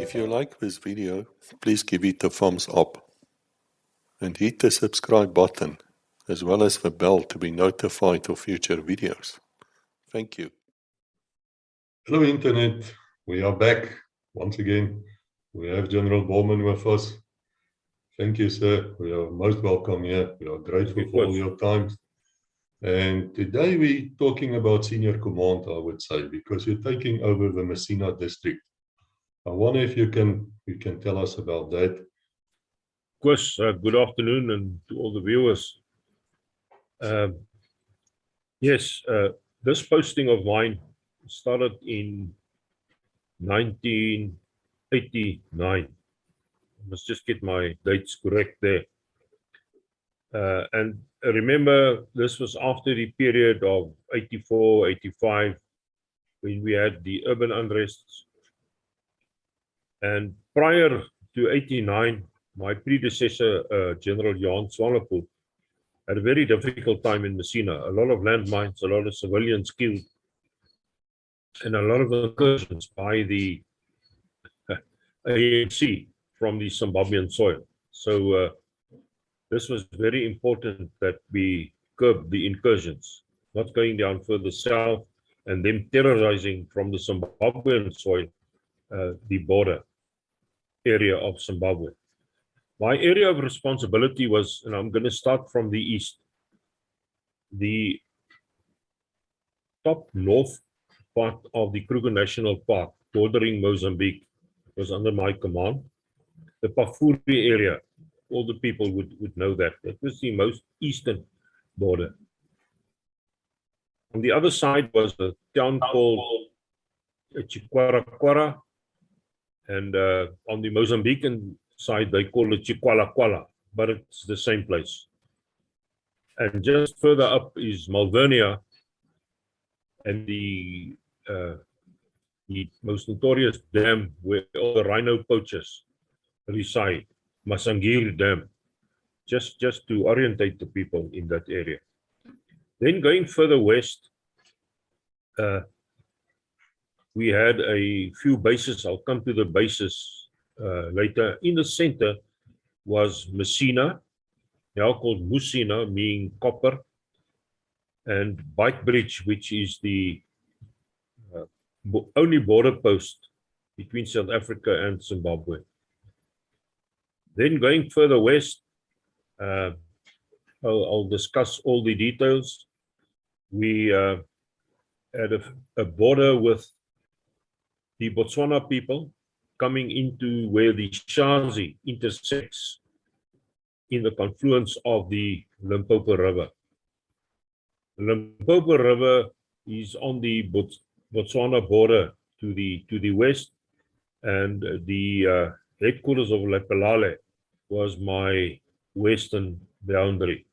If you like this video, please give it a thumbs up and hit the subscribe button as well as the bell to be notified of future videos. Thank you. Hello Internet, we are back once again. We have General Bornman with us. Thank you, sir. We are most welcome here. We are grateful for all your time. And today we're talking about senior command, I would say, because you're taking over the Messina district. I wonder if you can tell us about that. Of course, good afternoon and to all the viewers. Yes, this posting of mine started in 1989. I must just get my dates correct there. And remember, this was after the period of 84, 85, when we had the urban unrests. And prior to 89, my predecessor, General Jansen, had a very difficult time in Messina. A lot of landmines, a lot of civilians killed, and a lot of incursions by the ANC from the Zimbabwean soil. So this was very important that we curb the incursions, not going down further south and them terrorizing from the Zimbabwean soil the border area of Zimbabwe. My area of responsibility was, and I'm going to start from the east, the top north part of the Kruger National Park, bordering Mozambique, was under my command. The Pafuri area, all the people would know that. That was the most eastern border. On the other side was a town called Chikwarakwara, and on the Mozambican side, they call it Chikwalakwala, but it's the same place. And just further up is Malvernia, and the most notorious dam where all the rhino poachers reside, Masangiri Dam, just to orientate the people in that area. Then going further west, we had a few bases. I'll come to the bases later. In the center was Messina, now called Messina, meaning copper, and Beitbridge, which is the only border post between South Africa and Zimbabwe. Then going further west, I'll discuss all the details. We had a border with the Botswana people coming into where the Shanzi intersects in the confluence of the Limpopo River. The Limpopo River is on the Botswana border to the west, and the headquarters of Lepelale was my western boundary.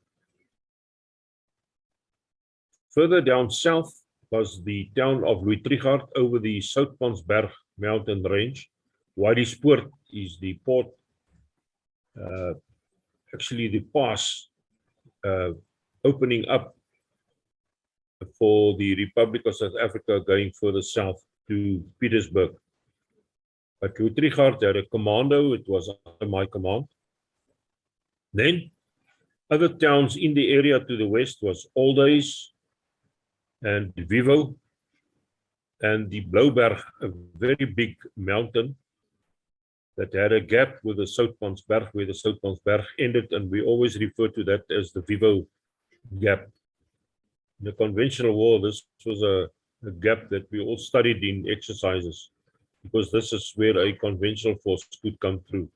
Further down south was the town of Louis-Trichardt over the Soutpansberg mountain range. Wadispoort is the port, actually the pass opening up for the Republic of South Africa going further south to Petersburg. But Louis-Trichardt had a commando, it was under my command. Then other towns in the area to the west was Aldays and Vivo and the Blauberg, a very big mountain that had a gap with the Soutpansberg, where the Soutpansberg ended, and we always refer to that as the Vivo gap. In the conventional war, this was a gap that we all studied in exercises, because this is where a conventional force could come through.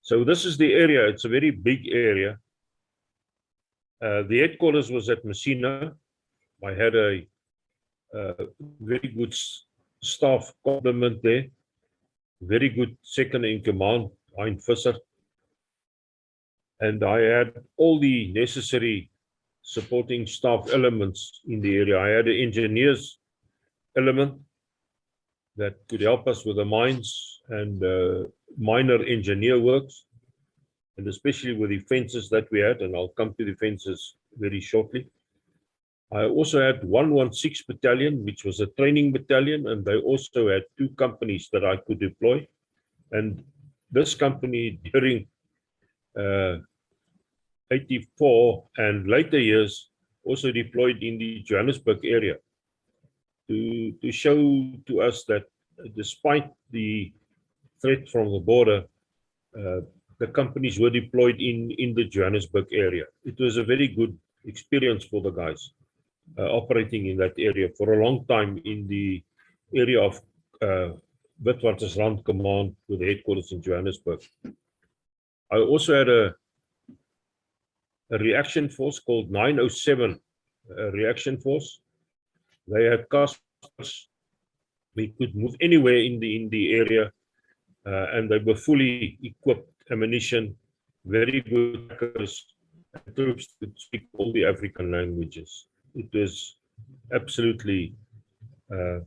So this is the area. It's a very big area. The headquarters was at Messina. I had a very good staff complement there. Very good second in command, Hein Visser. And I had all the necessary supporting staff elements in the area. I had an engineers element that could help us with the mines and minor engineer works, and especially with the fences that we had, and I'll come to the fences very shortly. I also had 116 Battalion, which was a training battalion, and they also had 2 companies that I could deploy. And this company during 84 and later years also deployed in the Johannesburg area to show to us that despite the threat from the border, the companies were deployed in the Johannesburg area. It was a very good experience for the guys operating in that area for a long time in the area of Witwatersrand Command with the headquarters in Johannesburg. I also had a reaction force called 907 reaction force. They had customers. We could move anywhere in the area, and they were fully equipped, ammunition, very good hackers, and troops that speak all the African languages. It was absolutely a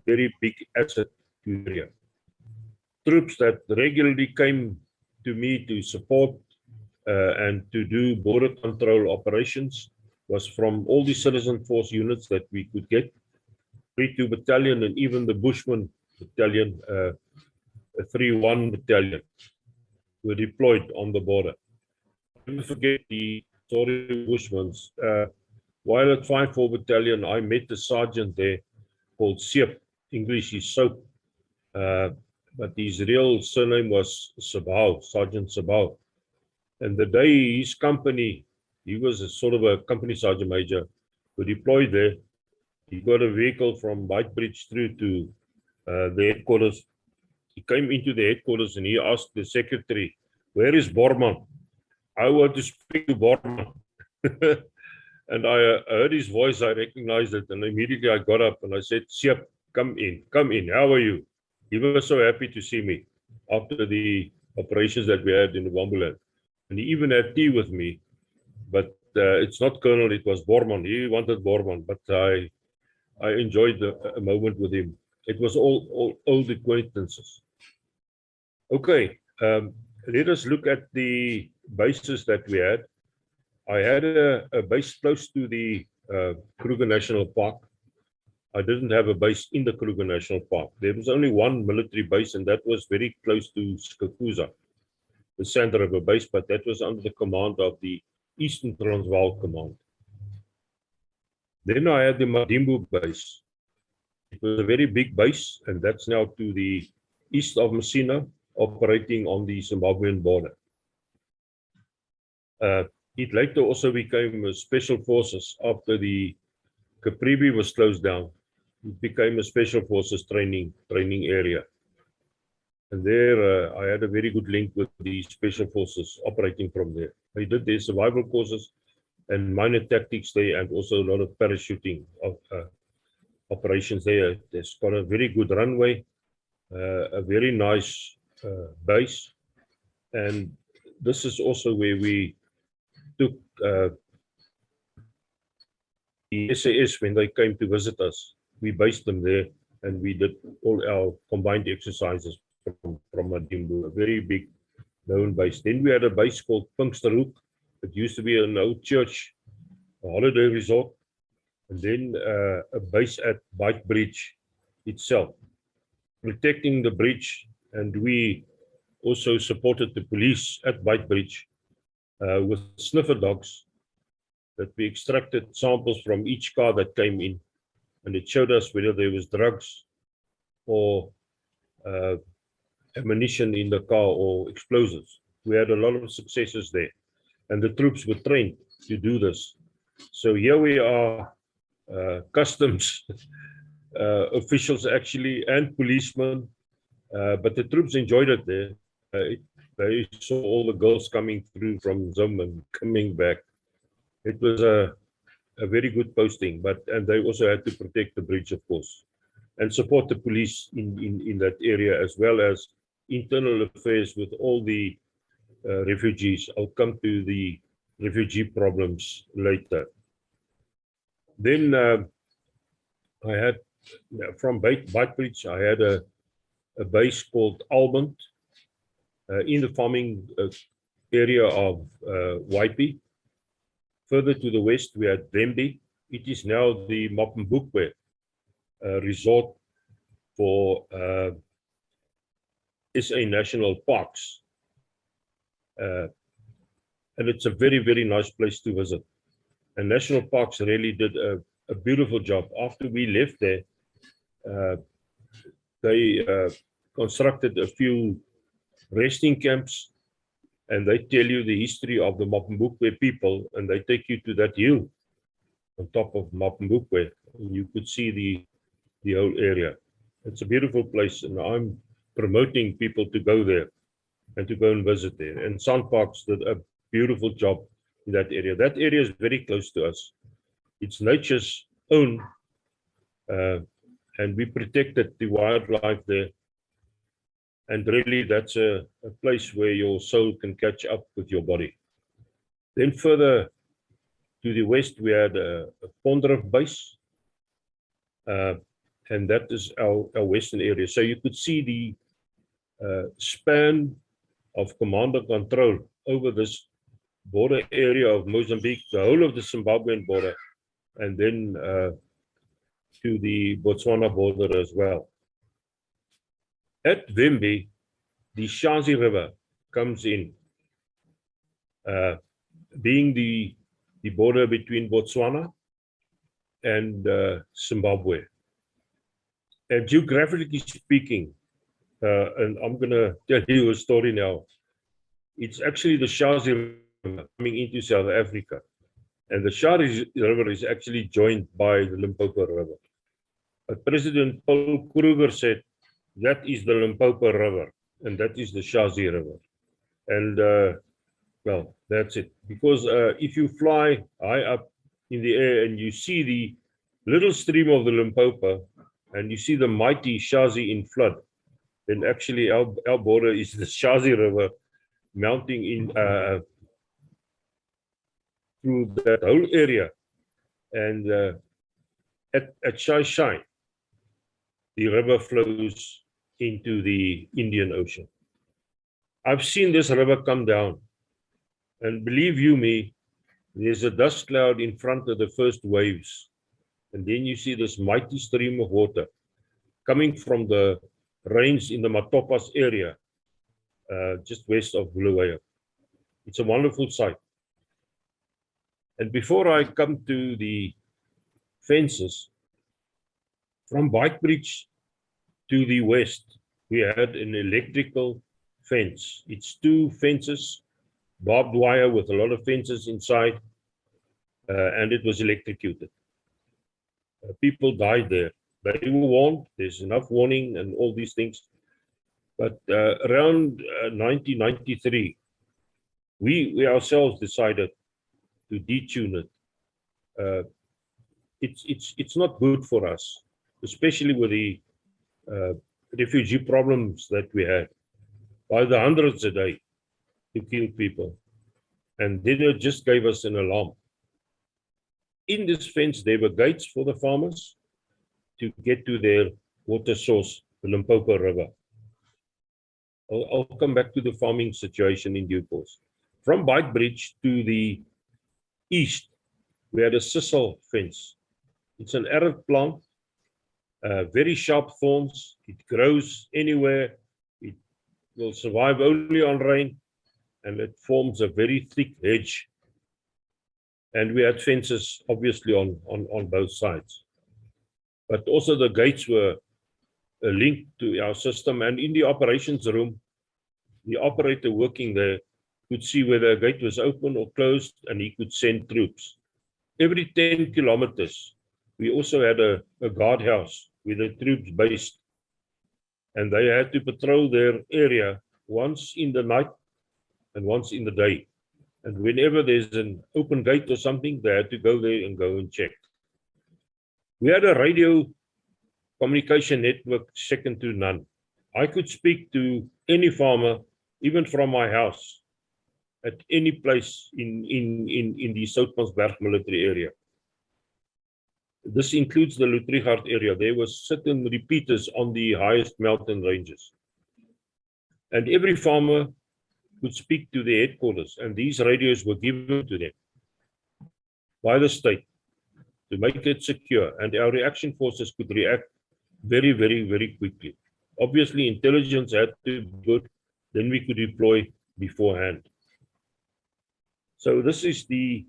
very big asset to the area. Troops that regularly came to me to support and to do border control operations was from all the citizen force units that we could get. 32 Battalion and even the Bushman Battalion, 3-1 Battalion were deployed on the border. Never forget the story of Bushmans. While at 5-4 Battalion, I met a sergeant there called Seep. English is soap, but his real surname was Sabau, Sergeant Sabau. And the day his company, he was a sort of a company sergeant major who deployed there. He got a vehicle from Beitbridge through to the headquarters. He came into the headquarters and he asked the secretary, "Where is Bornman? I want to speak to Bornman." And I heard his voice, I recognized it, and immediately I got up and I said, "Seep, come in, how are you?" He was so happy to see me after the operations that we had in the Wambuland. And he even had tea with me, but it's not Colonel, it was Bornman. He wanted Bornman, but I enjoyed a moment with him. It was all old acquaintances. Okay, let us look at the bases that we had. I had a base close to the Kruger National Park. I didn't have a base in the Kruger National Park. There was only one military base, and that was very close to Skukuza, the Sand River base, but that was under the command of the Eastern Transvaal Command. Then I had the Madimbu base. It was a very big base, and that's now to the east of Messina, operating on the Zimbabwean border. It later also became special forces after the Caprivi was closed down. It became a special forces training area. And there I had a very good link with the special forces operating from there. They did their survival courses and minor tactics there, and also a lot of parachuting of operations there. It's got a very good runway, a very nice base. And this is also where we took the SAS when they came to visit us. We based them there, and we did all our combined exercises from Madimbu, a very big known base. Then we had a base called Pinksterhoek. It used to be an old church, a holiday resort, and then a base at Beitbridge itself, protecting the bridge. And we also supported the police at Beitbridge with sniffer dogs that we extracted samples from each car that came in, and it showed us whether there was drugs or ammunition in the car or explosives. We had a lot of successes there, and the troops were trained to do this. So here we are, customs officials actually, and policemen, but the troops enjoyed it there. They saw all the girls coming through from Zim and coming back. It was a very good posting, and they also had to protect the bridge, of course, and support the police in that area, as well as internal affairs with all the refugees. I'll come to the refugee problems later. Then I had, from Beitbridge, I had a base called Almond in the farming area of Waipi. Further to the west, we had Dembi, it is now the Mapembukwe resort for SA National Parks. And it's a very, very nice place to visit. And National Parks really did a beautiful job. After we left there, they constructed a few resting camps, and they tell you the history of the Mapembukwe people, and they take you to that hill on top of Mapembukwe. You could see the whole area. It's a beautiful place, and I'm promoting people to go there and to go and visit there. And SANParks did a beautiful job in that area. That area is very close to us. It's nature's own, and we protected the wildlife there. And really, that's a place where your soul can catch up with your body. Then further to the west, we had a Pondrift base, and that is our western area. So you could see the span of command and control over this border area of Mozambique, the whole of the Zimbabwean border, and then to the Botswana border as well. At Vembe, the Shazi River comes in, being the border between Botswana and Zimbabwe. And geographically speaking, and I'm going to tell you a story now, it's actually the Shazi River coming into South Africa. And the Shazi River is actually joined by the Limpopo River. But President Paul Kruger said, that is the Limpopo River, and that is the Shazi River. And, well, that's it. Because if you fly high up in the air and you see the little stream of the Limpopo, and you see the mighty Shazi in flood, then actually our border is the Shazi River mounting in through that whole area. And at Shai Shai, the river flows into the Indian Ocean. I've seen this river come down, and believe you me, there's a dust cloud in front of the first waves. And then you see this mighty stream of water coming from the rains in the Matopas area, just west of Bulawayo. It's a wonderful sight. And before I come to the fences, from Beitbridge to the west, we had an electrical fence. It's two fences, barbed wire with a lot of fences inside, and it was electrocuted. People died there. They were warned, there's enough warning and all these things. But around 1993, we ourselves decided to detune it. It's not good for us, especially with the refugee problems that we had. By the hundreds a day to kill people. And then it just gave us an alarm. In this fence, there were gates for the farmers to get to their water source, the Limpopo River. I'll come back to the farming situation in due course. From Beitbridge to the east, we had a sisal fence. It's an arid plant, very sharp thorns. It grows anywhere. It will survive only on rain, and it forms a very thick hedge. And we had fences, obviously, on both sides. But also the gates were linked to our system. And in the operations room, the operator working there could see whether a gate was open or closed, and he could send troops. Every 10 kilometers, we also had a guardhouse with the troops based. And they had to patrol their area once in the night and once in the day. And whenever there's an open gate or something, they had to go there and go and check. We had a radio communication network second to none. I could speak to any farmer, even from my house, at any place in the Soutpansberg military area. This includes the Lutrigard area. There were certain repeaters on the highest mountain ranges. And every farmer could speak to the headquarters, and these radios were given to them by the state. to make it secure, and our reaction forces could react very, very, very quickly. Obviously, intelligence had to be good, then we could deploy beforehand. So this is the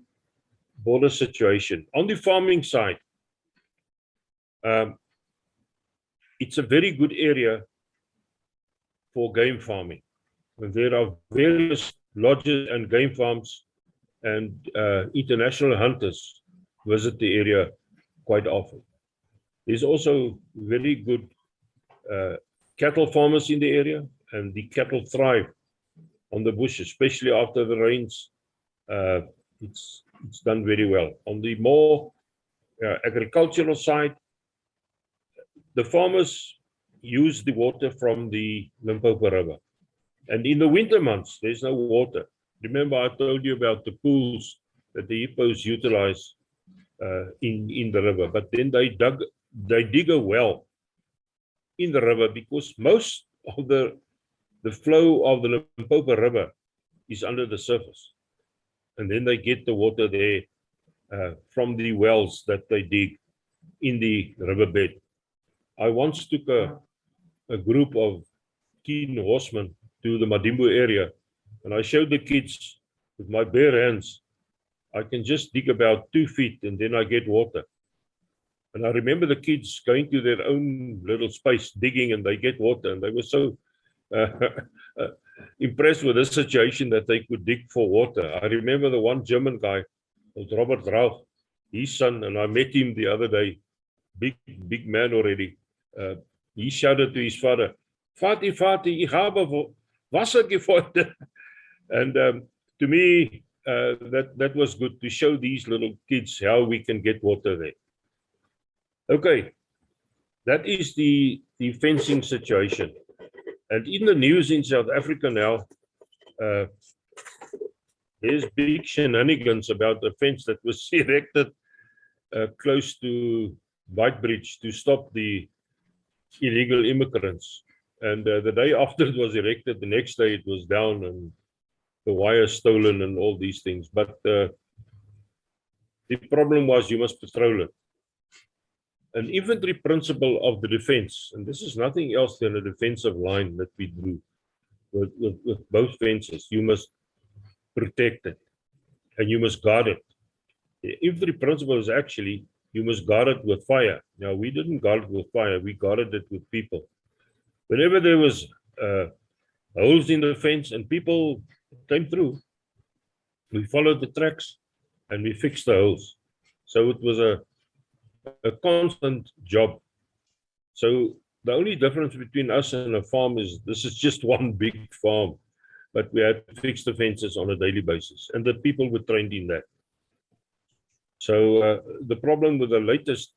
border situation. On the farming side, it's a very good area for game farming. There are various lodges and game farms, and international hunters visit the area quite often. There's also very good cattle farmers in the area, and the cattle thrive on the bush, especially after the rains. It's done very well. On the more agricultural side, the farmers use the water from the Limpopo River. And in the winter months, there's no water. Remember, I told you about the pools that the hippos utilize in the river, but then they dig a well in the river, because most of the flow of the Limpopo River is under the surface. And then they get the water there from the wells that they dig in the riverbed. I once took a group of keen horsemen to the Madimbo area, and I showed the kids with my bare hands, I can just dig about 2 feet and then I get water. And I remember the kids going to their own little space, digging, and they get water. And they were so impressed with this situation that they could dig for water. I remember the one German guy, called Robert Rauch, his son, and I met him the other day, big man already. He shouted to his father, Vati, ich habe Wasser gefunden. And to me, that was good to show these little kids how we can get water there. Okay, that is the fencing situation. And in the news in South Africa now, there's big shenanigans about the fence that was erected close to Beitbridge to stop the illegal immigrants. And the day after it was erected, the next day it was down and the wire stolen and all these things. But the problem was you must patrol it. An infantry principle of the defense, and this is nothing else than a defensive line that we drew with both fences. You must protect it and you must guard it. The infantry principle is actually you must guard it with fire. Now, we didn't guard it with fire, we guarded it with people. Whenever there was holes in the fence and people came through, we followed the tracks and we fixed the holes. So it was a constant job. So the only difference between us and a farm is this is just one big farm, but we had to fix the fences on a daily basis, and the people were trained in that. So the problem with the latest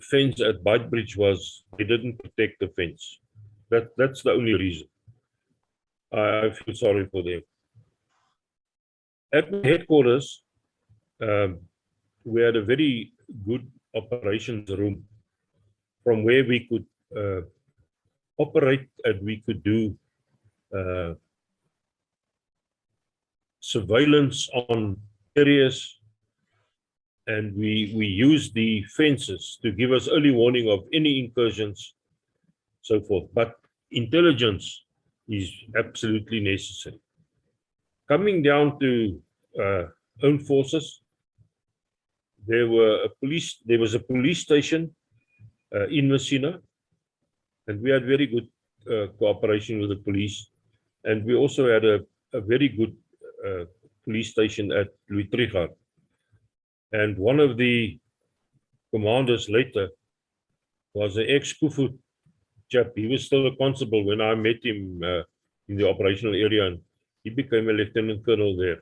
fence at Beitbridge was they didn't protect the fence. That's the only reason. I feel sorry for them. At headquarters, we had a very good operations room from where we could operate, and we could do surveillance on areas, and we used the fences to give us early warning of any incursions, so forth. But intelligence is absolutely necessary. Coming down to own forces, there was a police station in Messina, and we had very good cooperation with the police. And we also had a very good police station at Louis Trichardt. And one of the commanders later was an ex-Kufu chap. He was still a constable when I met him in the operational area, and he became a lieutenant colonel there.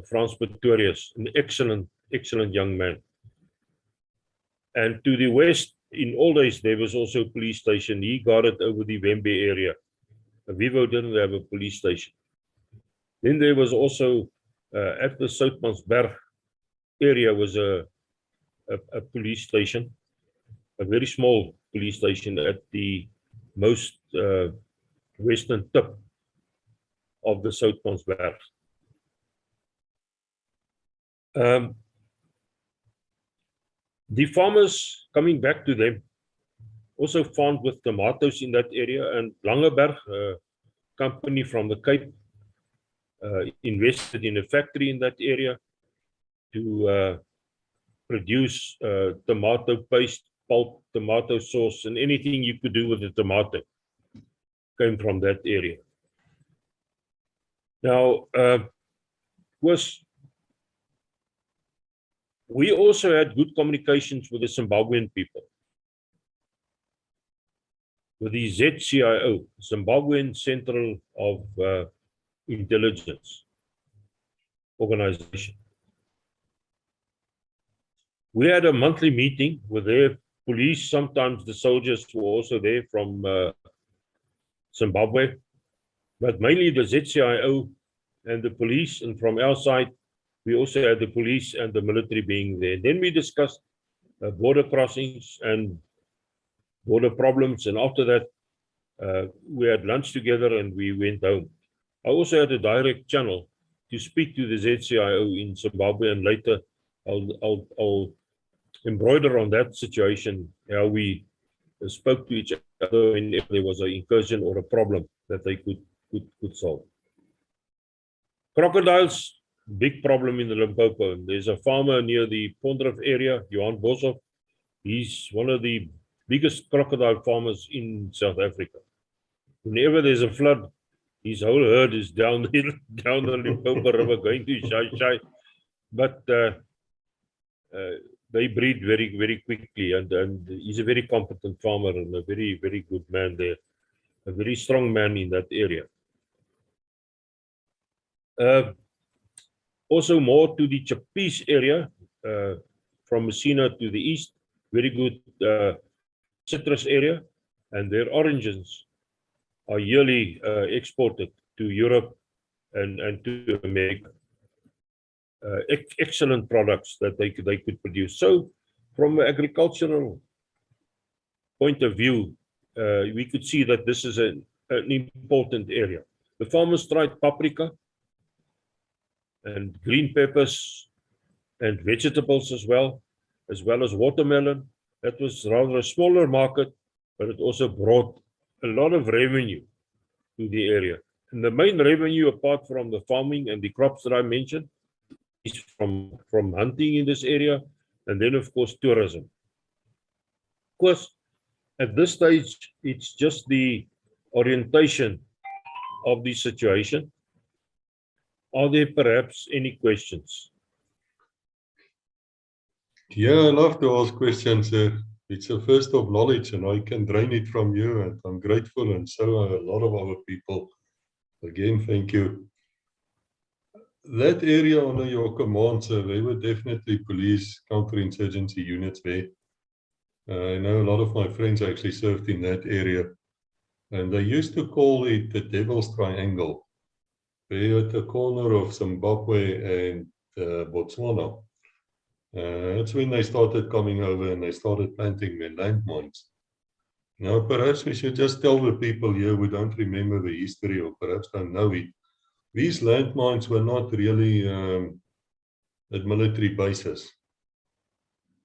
Frans Pretorius, an excellent young man. And to the west, in old days, there was also a police station. He guarded over the Wembe area. Vivo didn't have a police station. Then there was also at the Soutpansberg area was a police station, a very small police station at the most western tip of the Soutpansberg. The farmers, coming back to them, also found with tomatoes in that area, and Langeberg, a company from the Cape, invested in a factory in that area to produce tomato paste, pulp, tomato sauce, and anything you could do with a tomato came from that area. Now, we also had good communications with the Zimbabwean people, with the ZCIO, Zimbabwean Central of Intelligence Organization. We had a monthly meeting with their police. Sometimes the soldiers were also there from Zimbabwe, but mainly the ZCIO and the police, and from our side, we also had the police and the military being there. Then we discussed border crossings and border problems, and after that, we had lunch together and we went home. I also had a direct channel to speak to the ZCIO in Zimbabwe, and later I'll embroider on that situation, how we spoke to each other whenever there was an incursion or a problem that they could solve. Crocodiles, big problem in the Limpopo. There's a farmer near the Pondrift area, Johan Boshoff. He's one of the biggest crocodile farmers in South Africa. Whenever there's a flood, his whole herd is down the Limpopo River going to Shai. But they breed very, very quickly, and he's a very competent farmer and a very, very good man there, a very strong man in that area. Also more to the Chappies area, from Messina to the east, very good citrus area, and their oranges are yearly exported to Europe and to America. Excellent products that they could produce. So from an agricultural point of view, we could see that this is an important area. The farmers tried paprika and green peppers and vegetables as well as watermelon. That was rather a smaller market, but it also brought a lot of revenue to the area. And the main revenue, apart from the farming and the crops that I mentioned, is from hunting in this area, and then of course tourism. Of course, at this stage, it's just the orientation of the situation. Are there perhaps any questions? Yeah, I love to ask questions. It's a first of knowledge, and I can drain it from you, and I'm grateful, and so are a lot of our people. Again, thank you. That area under your command, sir, there were definitely police counterinsurgency units there. I know a lot of my friends actually served in that area, and they used to call it the Devil's Triangle. There at the corner of Zimbabwe and Botswana. That's when they started coming over and they started planting their landmines. Now, perhaps we should just tell the people here who don't remember the history or perhaps don't know it. These landmines were not really at military bases.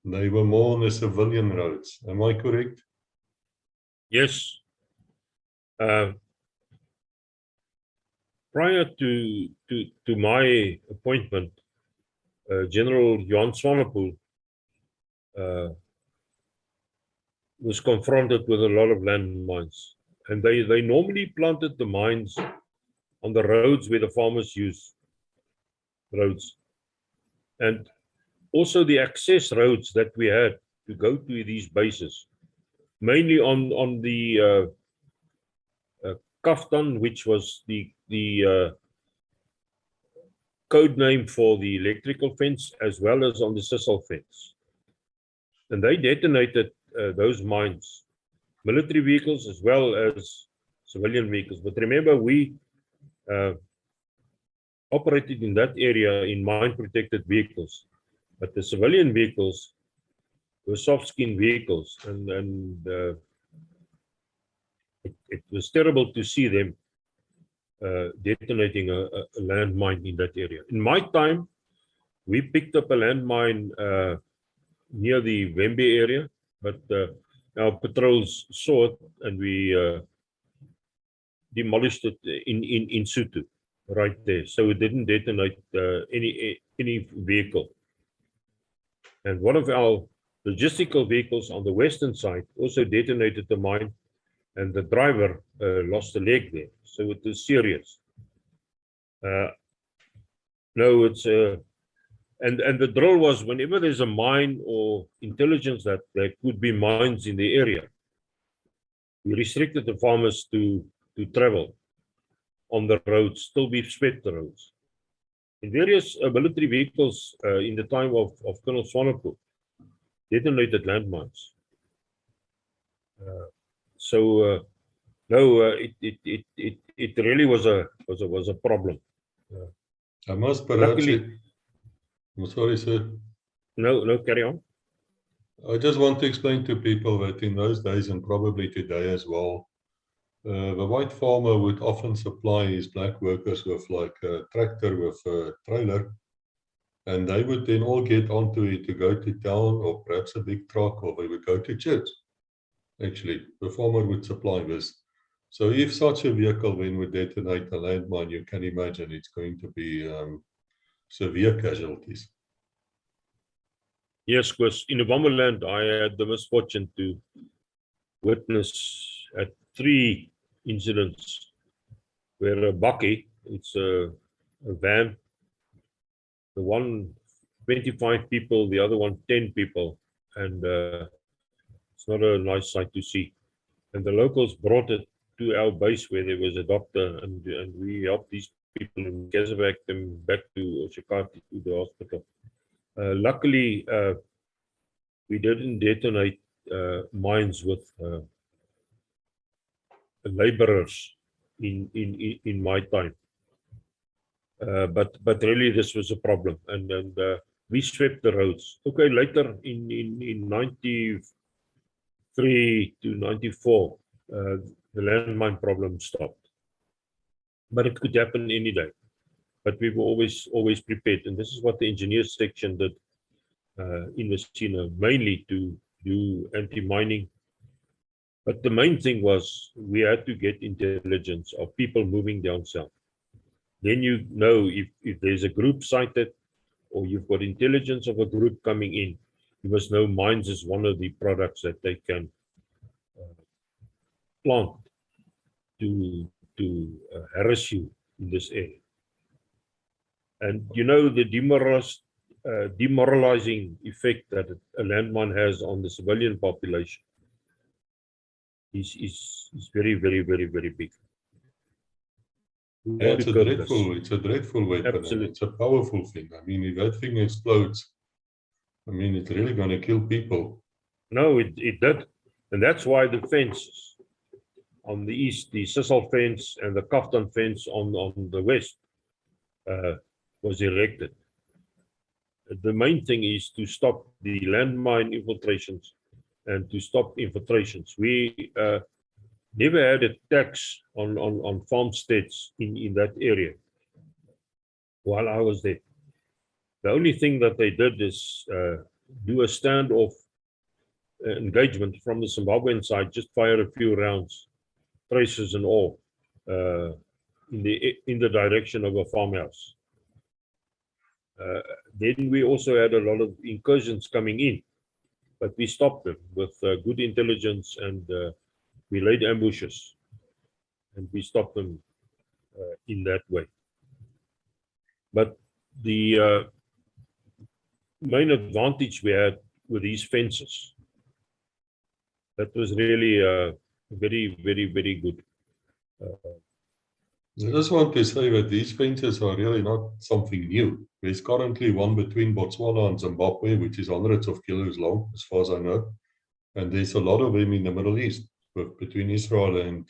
They were more on the civilian roads. Am I correct? Yes. Prior to my appointment, General Johan Swanepoel was confronted with a lot of landmines, and they normally planted the mines on the roads where the farmers use roads, and also the access roads that we had to go to these bases, mainly on the Kaftan, which was the code name for the electrical fence, as well as on the sisal fence. And they detonated those mines, military vehicles as well as civilian vehicles. But remember, we operated in that area in mine-protected vehicles, but the civilian vehicles were soft-skin vehicles, and it was terrible to see them detonating a landmine in that area. In my time, we picked up a landmine near the Wembe area, but our patrols saw it and we demolished it in situ, right there. So it didn't detonate any vehicle. And one of our logistical vehicles on the western side also detonated the mine, and the driver lost a leg there. So it was serious. No, it's and the drill was whenever there's a mine or intelligence that there could be mines in the area, we restricted the farmers to travel on the roads, still we swept the roads. In various military vehicles in the time of Colonel Swanepoel detonated landmines. It really was a problem. I must perhaps. Luckily, I'm sorry, sir. No, carry on. I just want to explain to people that in those days, and probably today as well, the white farmer would often supply his black workers with like a tractor with a trailer, and they would then all get onto it to go to town or perhaps a big truck, or they would go to church. Actually, the farmer would supply this. So if such a vehicle then would detonate a landmine, you can imagine it's going to be severe casualties. Yes, because in the Bomberland, I had the misfortune to witness at 3 incidents where a bakkie, it's a van, the one 25 people, the other one 10 people, and it's not a nice sight to see. And the locals brought it to our base where there was a doctor, and we helped these people and gasovac them back to Oshakati, to the hospital. Luckily, we didn't detonate mines with laborers in my time. But really this was a problem, and we swept the roads. Okay, later in 93 to 94, the landmine problem stopped. But it could happen any day. But we were always prepared, and this is what the engineers section did in Messina, mainly to do anti-mining. But the main thing was we had to get intelligence of people moving down south. Then you know if there's a group sighted or you've got intelligence of a group coming in, you must know mines is one of the products that they can plant to harass you in this area. And you know the demoralizing effect that a landmine has on the civilian population is very, very, very, very big. Yeah, it's a dreadful weapon. Absolutely. It's a powerful thing. I mean, if that thing explodes, I mean, it's really going to kill people. No, it did. And that's why the fences on the east, the Sissel fence and the Kaftan fence on the west was erected. The main thing is to stop the landmine infiltrations and to stop infiltrations. We never had a tax on farmsteads in that area while I was there. The only thing that they did is do a standoff engagement from the Zimbabwean side, just fire a few rounds, traces and all, in the direction of a farmhouse. Then we also had a lot of incursions coming in, but we stopped them with good intelligence, and we laid ambushes, and we stopped them in that way. But the main advantage we had with these fences, that was really very, very, very good. I just want to say that these fences are really not something new. There's currently one between Botswana and Zimbabwe, which is hundreds of kilos long, as far as I know. And there's a lot of them in the Middle East, between Israel and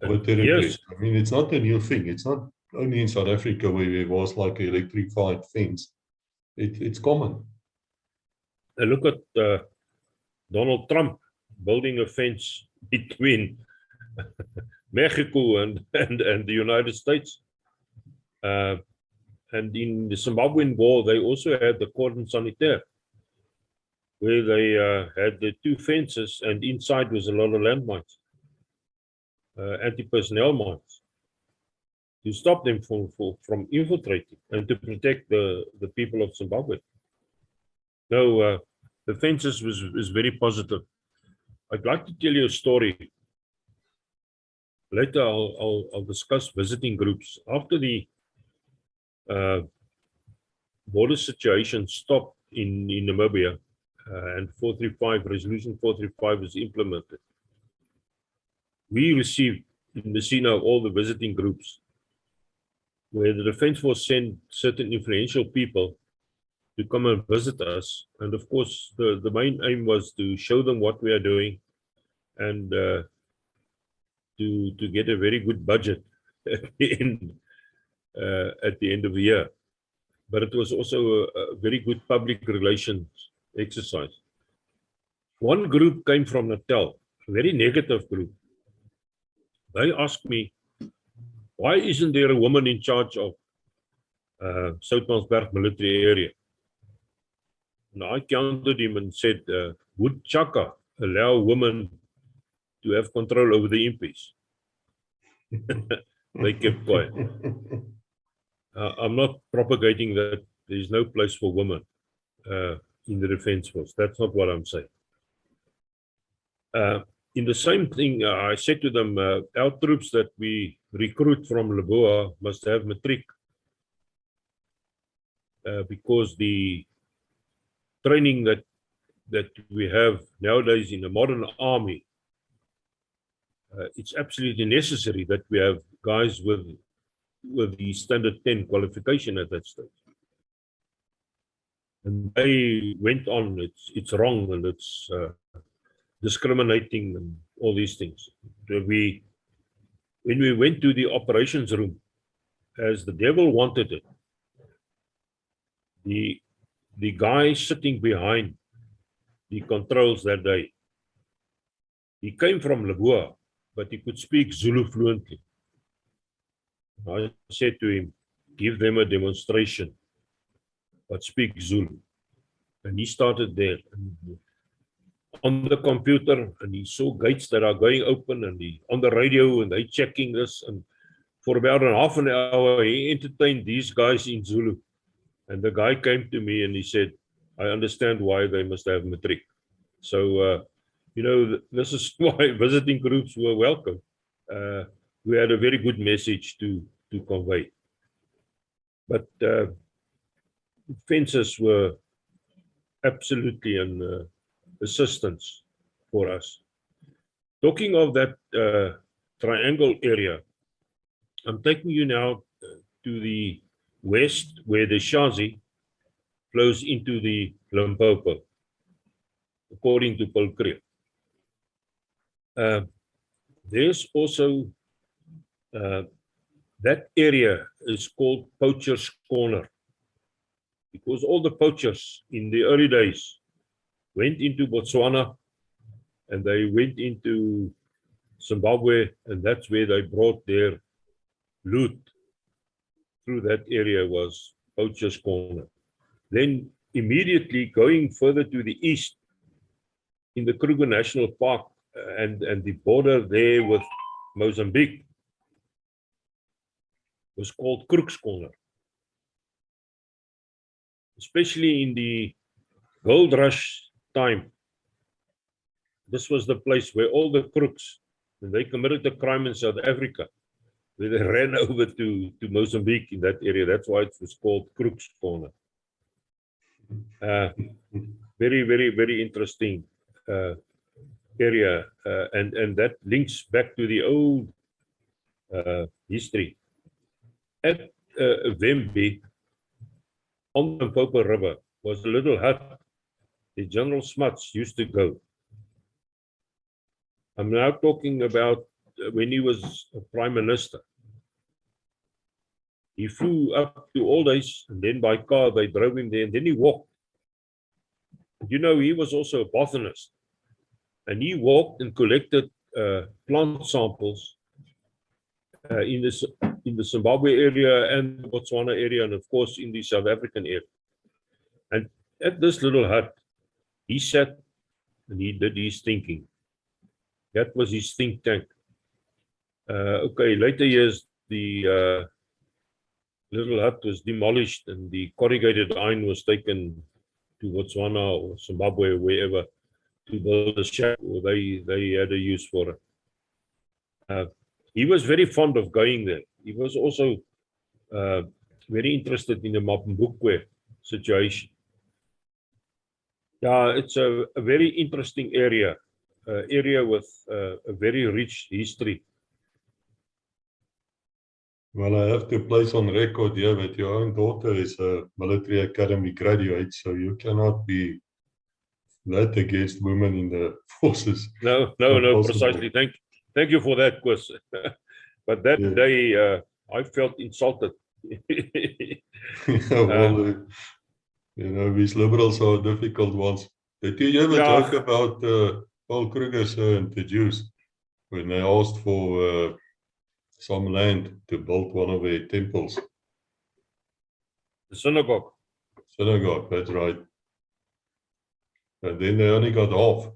other territories. Yes. I mean, it's not a new thing. It's not only in South Africa where there was like an electrified fence. It's common. And look at Donald Trump building a fence between Mexico and the United States. And in the Zimbabwean war, they also had the cordon sanitaire. where they had the two fences, and inside was a lot of landmines, anti-personnel mines, to stop them from infiltrating and to protect the people of Zimbabwe. No, the fences was very positive. I'd like to tell you a story. Later, I'll discuss visiting groups. After the border situation stopped in Namibia, and 435, Resolution 435 was implemented, we received in Messina all the visiting groups, where the Defence Force sent certain influential people to come and visit us. And of course, the main aim was to show them what we are doing and to get a very good budget at the end of the year. But it was also a very good public relations exercise. One group came from Natal, a very negative group. They asked me, why isn't there a woman in charge of Soutpansberg military area? And I countered him and said, would Chaka allow women to have control over the impies? They kept quiet. I'm not propagating that there's no place for women in the Defence Force. That's not what I'm saying. In the same thing, I said to them, our troops that we recruit from Leboa must have matric, because the training that we have nowadays in the modern army, it's absolutely necessary that we have guys with the standard 10 qualification at that stage. And they went on, it's wrong and it's discriminating and all these things. When we went to the operations room, as the devil wanted it, the guy sitting behind the controls that day, he came from Leboa, but he could speak Zulu fluently. I said to him, give them a demonstration, but speak Zulu. And he started there on the computer, and he saw gates that are going open, and he on the radio, and they checking this. And for about half an hour, he entertained these guys in Zulu. And the guy came to me and he said, I understand why they must have matric. So, you know, this is why visiting groups were welcome. We had a very good message to convey. But fences were absolutely an assistance for us. Talking of that triangle area, I'm taking you now to the west, where the Shazi flows into the Limpopo, according to Paul Creer. There's also that area is called Poacher's Corner, because all the poachers in the early days went into Botswana and they went into Zimbabwe, and that's where they brought their loot. Through that area was Poacher's Corner. Then immediately going further to the east in the Kruger National Park and the border there with Mozambique was called Crook's Corner. Especially in the gold rush time, this was the place where all the crooks, when they committed a crime in South Africa, where they ran over to Mozambique in that area. That's why it was called Crook's Corner. Very, very, very interesting area, and that links back to the old history. At Wembe, on the Limpopo River, was a little hut the General Smuts used to go. I'm now talking about when he was a prime minister. He flew up to Aldies, and then by car they drove him there, and then he walked. You know, he was also a botanist, and he walked and collected plant samples in the Zimbabwe area and the Botswana area, and of course in the South African area. And at this little hut, He sat and he did his thinking. That was his think tank. Okay, later years, the little hut was demolished and the corrugated iron was taken to Botswana or Zimbabwe or wherever to build a shack, or they had a use for it. He was very fond of going there. He was also very interested in the Mapambukwe situation. Yeah, it's a very interesting area with a very rich history. Well, I have to place on record here that your own daughter is a military academy graduate, so you cannot be that against women in the forces. No, precisely. Thank you for that, Chris. But that day, I felt insulted. Well, you know, these liberals are difficult ones. Did you ever joke about Paul Kruger's and the Jews when they asked for some land to build one of their temples? The synagogue. Synagogue, that's right. And then they only got half.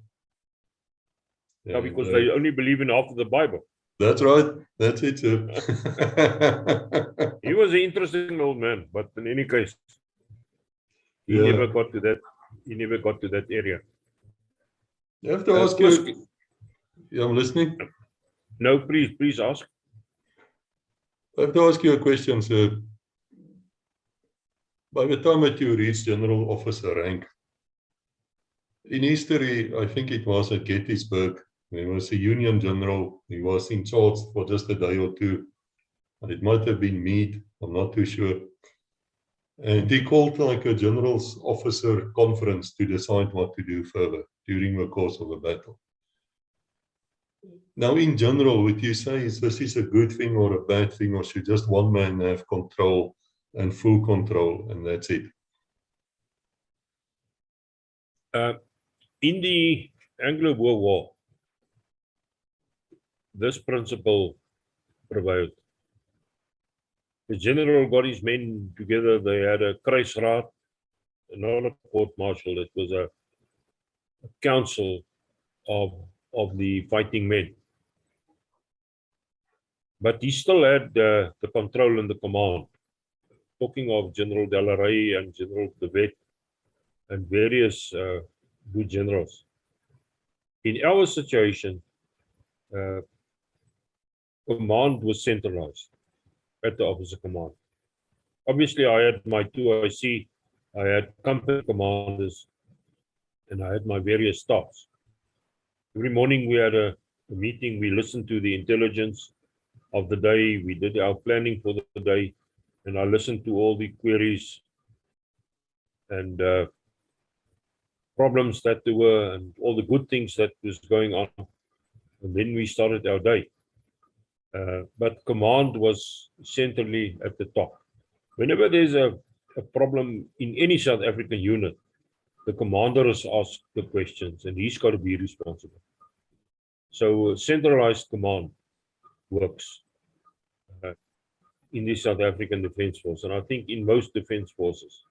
Yeah, because they only believe in half of the Bible. That's right. That's it, sir. He was an interesting old man, but in any case, he never got to that. He never got to that area. You have to ask you. Yeah, I'm listening. No, please ask. I have to ask you a question, sir. By the time that you reach general officer rank, in history, I think it was at Gettysburg, there was a Union general. He was in charge for just a day or two. It might have been Meade, I'm not too sure. And he called like a general's officer conference to decide what to do further during the course of a battle. Now, in general, would you say this is a good thing or a bad thing, or should just one man have control and full control, and that's it? In the Anglo-Boer War, this principle prevailed. The general got his men together. They had a kruisraad, not a court-martial. It was a council of the fighting men. But he still had the control and the command. Talking of General Delaray and General De Wet and various good generals. In our situation, command was centralized at the officer command. Obviously, I had my 2IC, I had company commanders, and I had my various staffs. Every morning we had a meeting, we listened to the intelligence of the day, we did our planning for the day, and I listened to all the queries and problems that there were and all the good things that was going on. And then we started our day. But command was centrally at the top. Whenever there's a problem in any South African unit, the commander is asked the questions and he's got to be responsible. So centralized command works in the South African Defence Force. And I think in most defence forces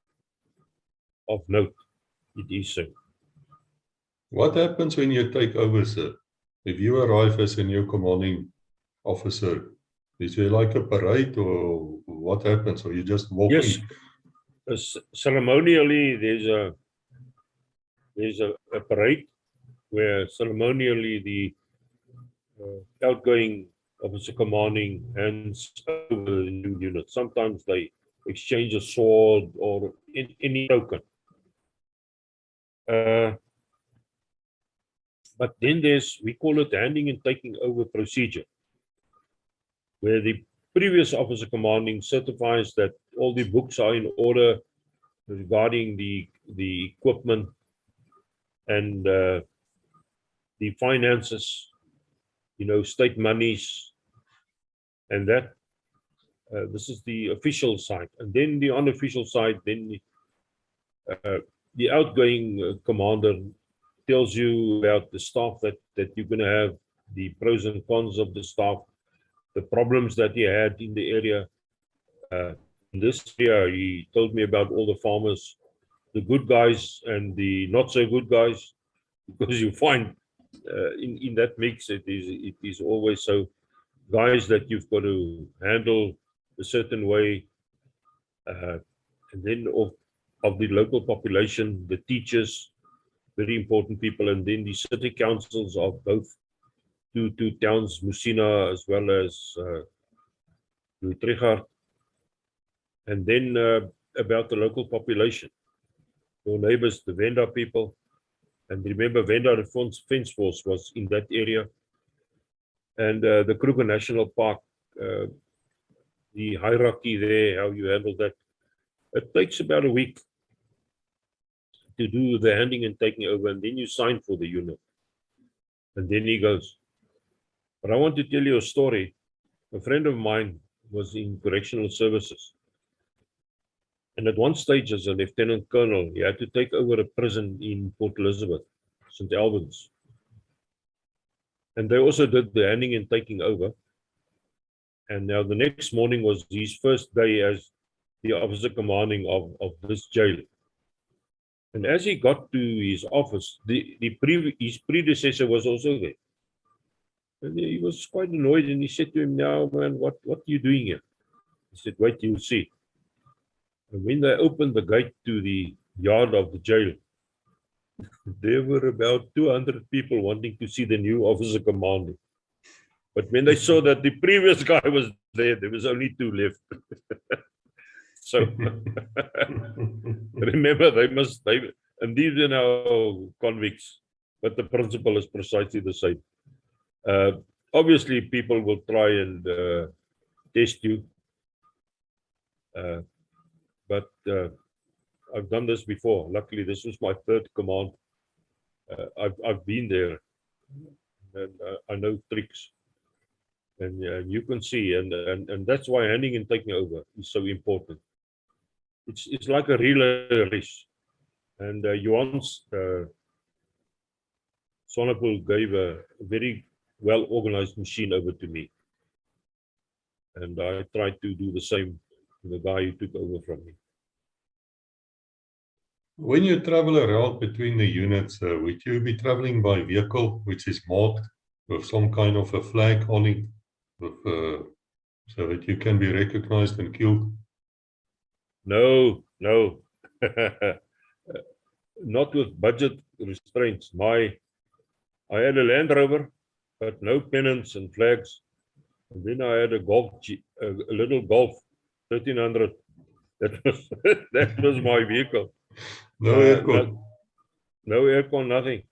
of note, it is so. What happens when you take over, sir? If you arrive as a new commanding officer, is there like a parade or what happens? Or you just walk in? Yes. Ceremonially, there's a parade where ceremonially the outgoing officer commanding hands over the new unit. Sometimes they exchange a sword or any token. But then we call it handing and taking over procedure, where the previous officer commanding certifies that all the books are in order regarding the equipment and the finances, state monies, and that. This is the official side. And then the unofficial side, then the outgoing commander tells you about the staff that you're going to have, the pros and cons of the staff, the problems that he had in the area. In this area, he told me about all the farmers the good guys and the not so good guys, because you find in that mix it is always so guys that you've got to handle a certain way, and then of the local population, the teachers, very important people, and then the city councils of both two towns, Messina as well as Utrecht, and then about the local population, your neighbors, the Venda people. And remember, Venda Defence Force was in that area. And the Kruger National Park, the hierarchy there, how you handle that. It takes about a week to do the handing and taking over, and then you sign for the unit. And then he goes, but I want to tell you a story. A friend of mine was in correctional services. And at one stage, as a lieutenant colonel, he had to take over a prison in Port Elizabeth, St. Albans. And they also did the handing and taking over. And now the next morning was his first day as the officer commanding of this jail. And as he got to his office, his predecessor was also there. And he was quite annoyed, and he said to him, now, man, what are you doing here? He said, wait, you'll see. And when they opened the gate to the yard of the jail, there were about 200 people wanting to see the new officer commanding. But when they saw that the previous guy was there was only 2 left. So remember, and these are now convicts, but the principle is precisely the same. Obviously, people will try and test you. But I've done this before. Luckily, this was my 3rd command. I've been there, and I know tricks. And you can see, and that's why handing and taking over is so important. It's like a relay race. And Johan's Sonnepoel gave a very well-organized machine over to me. And I tried to do the same to the guy who took over from me. When you travel around between the units, would you be traveling by vehicle which is marked with some kind of a flag on it, so that you can be recognized and killed? No. Not with budget restraints. I had a Land Rover, but no pennants and flags. And then I had a little Golf 1300. That was my vehicle. No aircon. No aircon, nothing.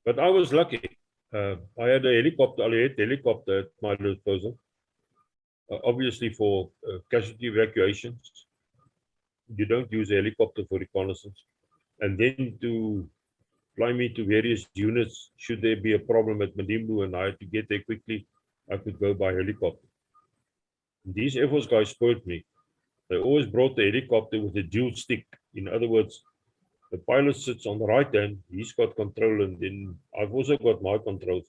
But I was lucky. I had a helicopter at my disposal. Obviously, for casualty evacuations, you don't use a helicopter for reconnaissance. And then to fly me to various units, should there be a problem at Madimbu and I had to get there quickly, I could go by helicopter. And these Air Force guys spoiled me. They always brought the helicopter with a dual stick. In other words, the pilot sits on the right hand, he's got control, and then I've also got my controls.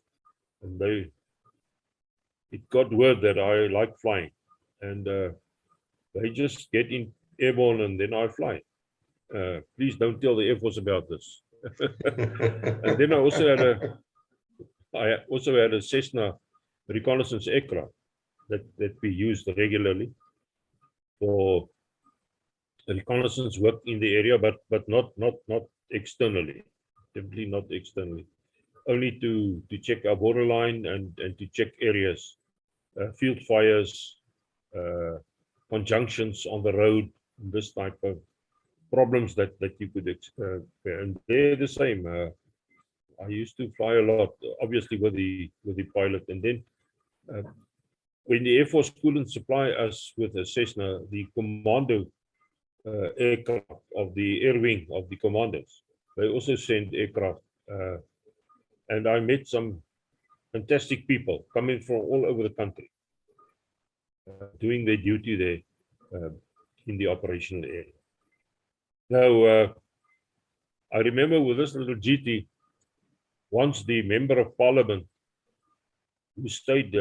And it got word that I like flying. And they just get in airborne and then I fly. Please don't tell the Air Force about this. And then I also had a Cessna reconnaissance aircraft that we used regularly for reconnaissance work in the area, but not externally. Definitely not externally. Only to check our borderline and to check areas, field fires, conjunctions on the road, this type of problems that you could and they're the same. I used to fly a lot, obviously with the pilot, and then when the Air Force couldn't supply us with a Cessna, the commando aircraft of the air wing of the commandos, they also sent aircraft, and I met some fantastic people coming from all over the country, doing their duty there in the operational area. Now, I remember with this little GT, once the member of parliament who stayed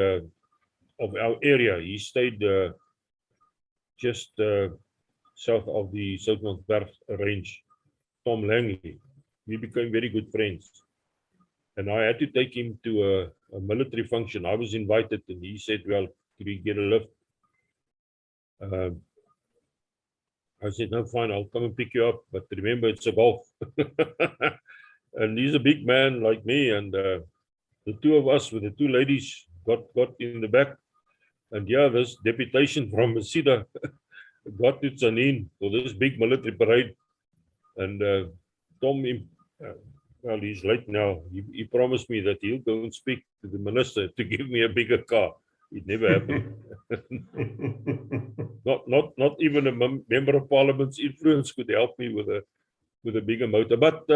of our area, he stayed just south of the Soutmansberg range, Tom Langley. We became very good friends. And I had to take him to a military function. I was invited and he said, well, could we get a lift? I said, no, fine, I'll come and pick you up. But remember, it's a golf. And he's a big man like me. And the two of us with the two ladies got in the back. And yeah, this deputation from Messina got to Jansen for this big military parade. And Tom, well, he's late now. He promised me that he'll go and speak to the minister to give me a bigger car. It never happened. Not even a member of parliament's influence could help me with a bigger motor. But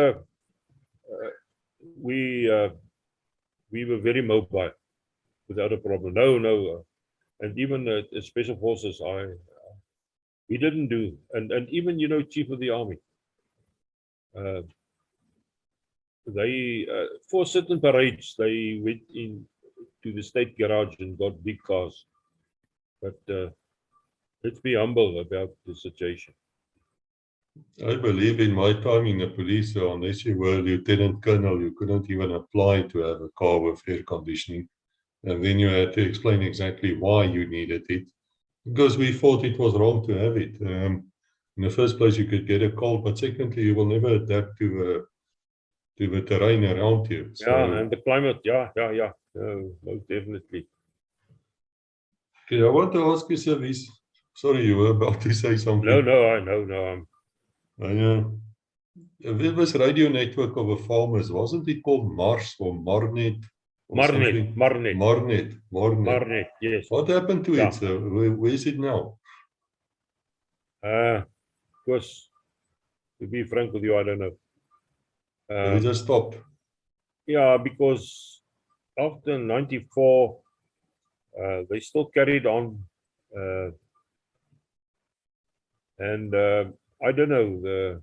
we were very mobile without a problem. No. And even special forces, we didn't do. And even, Chief of the Army. They for certain parades, they went in to the state garage and got big cars. But let's be humble about the situation. I believe in my time in the police, unless you were Lieutenant Colonel, you couldn't even apply to have a car with air conditioning. And then you had to explain exactly why you needed it. Because we thought it was wrong to have it. In the first place, you could get a cold, but secondly, you will never adapt to the terrain around you. So, yeah, and the climate, yeah, most definitely. Okay, I want to ask you, Service. Sorry, you were about to say something. No. There was a radio network of a farmers, wasn't it called Mars or Marnet? Marnet, yes. What happened to it, sir? Where is it now? Of course, to be frank with you, I don't know. They just stopped. Yeah, because after 94, they still carried on. And I don't know,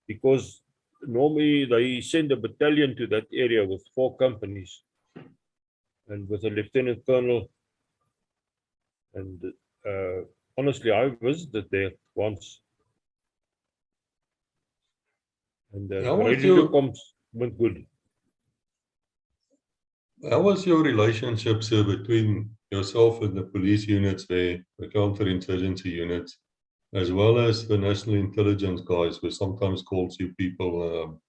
because normally they send a battalion to that area with 4 companies and with a lieutenant colonel. And honestly, I visited there once. And radio comms went good. How was your relationship, sir, between yourself and the police units there, the counterinsurgency units, as well as the national intelligence guys, who sometimes calls you people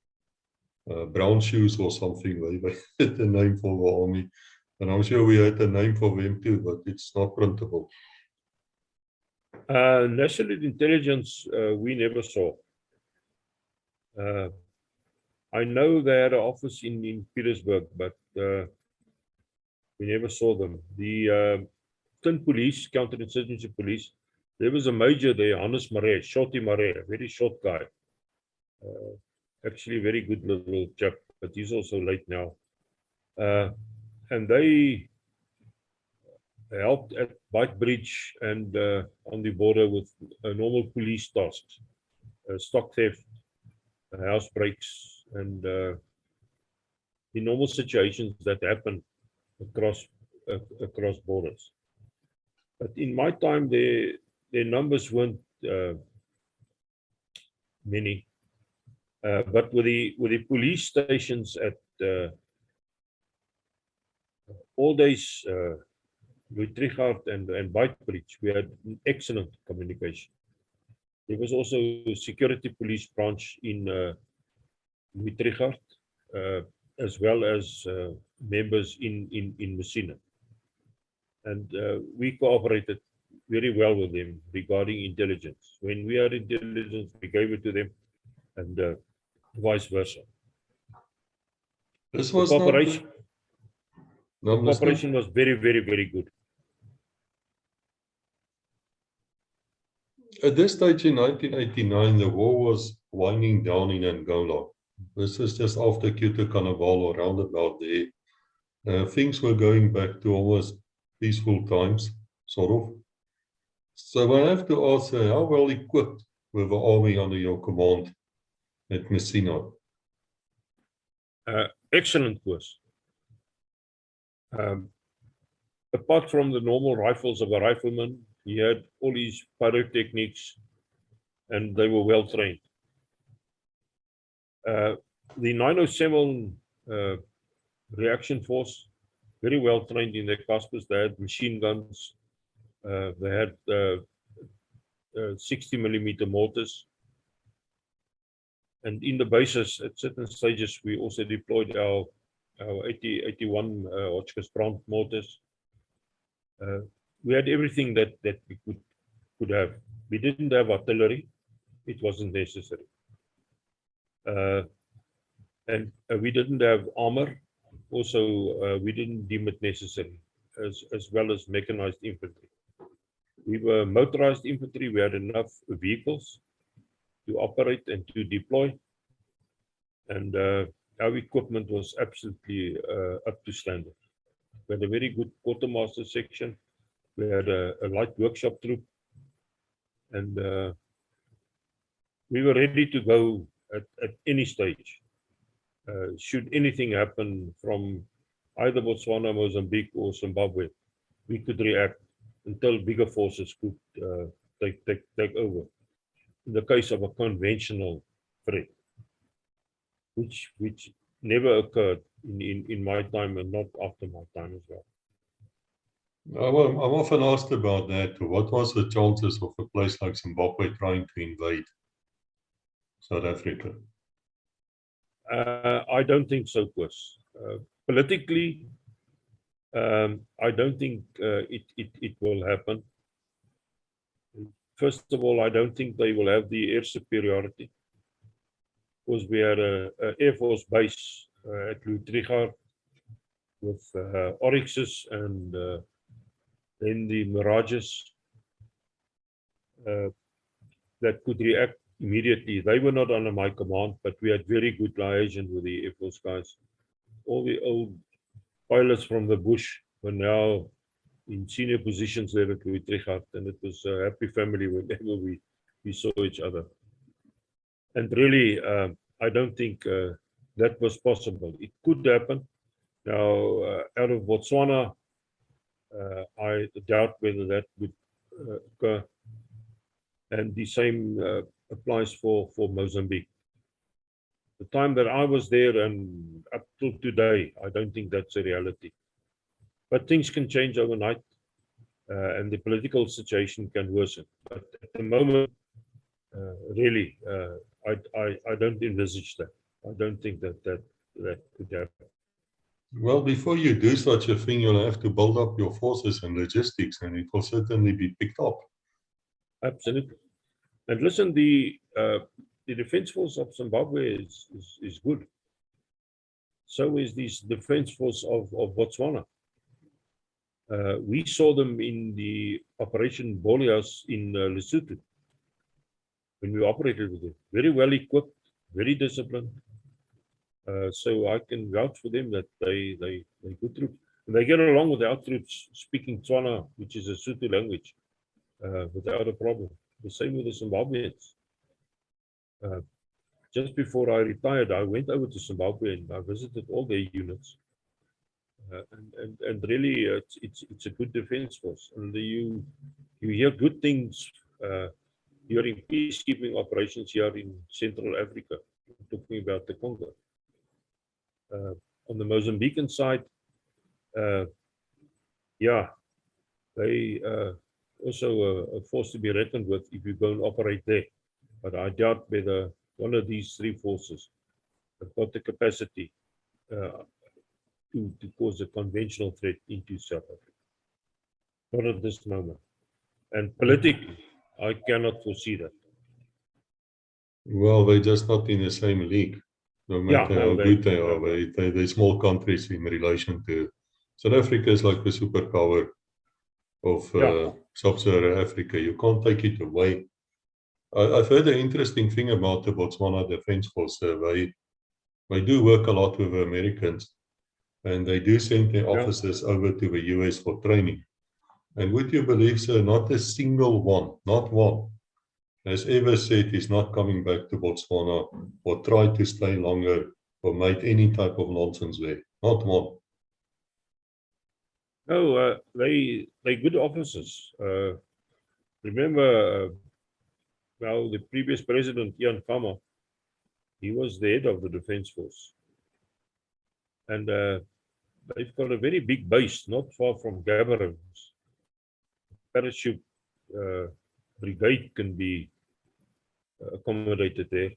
brown shoes or something? They had the name for the army. And I'm sure we had a name for them too, but it's not printable. National intelligence, we never saw. I know they had an office in Petersburg, but we never saw them. The Tin Police, counterinsurgency police, there was a major there, Hannes Marais, Shorty Marais, a very short guy. Actually, very good little chap, but he's also late now. And they helped at Bike Bridge and on the border with normal police tasks, stock theft, house breaks, and the normal situations that happen across borders. But in my time, their numbers weren't many. But with the police stations at all days, Louis-Trichardt and Beitbridge, we had excellent communication. There was also a security police branch in Louis-Trichardt, as well as members in Messina. And we cooperated very well with them regarding intelligence. When we had intelligence, we gave it to them, and vice versa. This was cooperation was very, very, very good. At this stage in 1989, the war was winding down in Angola. This is just after Cuta Carnival or roundabout there. Things were going back to almost peaceful times, sort of. So I have to ask, how well equipped were the army under your command at Messina? Excellent course. Apart from the normal rifles of a rifleman, he had all these pyrotechnics, and they were well trained. The 907 reaction force, very well trained in their Caspers. They had machine guns. They had 60mm mortars. And in the bases, at certain stages, we also deployed our 81 Hotchkiss Brandt mortars. We had everything that we could have. We didn't have artillery. It wasn't necessary. And we didn't have armor. Also, we didn't deem it necessary, as well as mechanized infantry. We were motorized infantry. We had enough vehicles to operate and to deploy. And our equipment was absolutely up to standard. We had a very good quartermaster section. We had a light workshop troop. And we were ready to go at any stage. Should anything happen from either Botswana, Mozambique, or Zimbabwe, we could react until bigger forces could take over. In the case of a conventional threat, which never occurred in my time and not after my time as well. I'm often asked about that. What was the chances of a place like Zimbabwe trying to invade South Africa? I don't think so, Chris. Politically, I don't think it will happen. First of all, I don't think they will have the air superiority, because we had an Air Force base at Louis with Oryxes and then the Mirages that could react immediately. They were not under my command, but we had very good liaison with the Air Force guys. All the old pilots from the bush were now in senior positions there at Louis Trichardt, and it was a happy family whenever we saw each other. And really, I don't think that was possible. It could happen. Now, out of Botswana, I doubt whether that would occur. And the same applies for Mozambique. The time that I was there and up till today, I don't think that's a reality. But things can change overnight, and the political situation can worsen. But at the moment, really, I don't envisage that. I don't think that could happen. Well, before you do such a thing, you'll have to build up your forces and logistics, and it will certainly be picked up. Absolutely. And listen, the defense force of Zimbabwe is good. So is this defense force of Botswana. We saw them in the Operation Bolias in Lesotho when we operated with them. Very well equipped, very disciplined. So I can vouch for them that they good troops. And they get along with our troops speaking Tswana, which is a Sotho language, without a problem. The same with the Zimbabweans. Just before I retired, I went over to Zimbabwe and I visited all their units. And really, it's a good defense force. And you hear good things during peacekeeping operations here in Central Africa. I'm talking about the Congo. On the Mozambican side, yeah, they also a force to be reckoned with if you go and operate there. But I doubt whether one of these three forces have got the capacity to cause a conventional threat into South Africa. Not at this moment. And politically, I cannot foresee that. Well, they're just not in the same league. No matter how good they are, they're small countries in relation to South Africa. Is like the superpower of Sub-Saharan Africa. You can't take it away. I've heard an interesting thing about the Botswana Defence Force. They do work a lot with the Americans, and they do send their officers over to the US for training. And would you believe, sir, not a single one, not one, has ever said he's not coming back to Botswana or tried to stay longer or made any type of nonsense there. Not one. No, they're good officers. Remember, well, the previous president, Ian Khama, He was the head of the Defence Force. And they've got a very big base, not far from Gaborone. Parachute brigade can be accommodated there.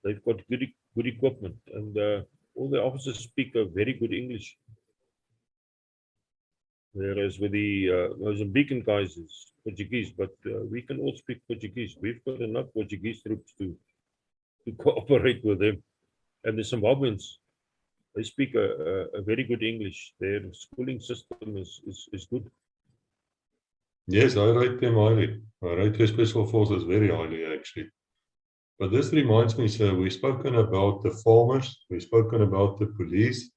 They've got good equipment, and all the officers speak a very good English. Whereas with the Mozambican guys, it's Portuguese, but we can all speak Portuguese. We've got enough Portuguese troops to cooperate with them. And the Zimbabweans, they speak a very good English. Their schooling system is good. Yes, I rate them highly. I rate the Special Forces very highly, actually. But this reminds me, sir, we've spoken about the farmers, we've spoken about the police,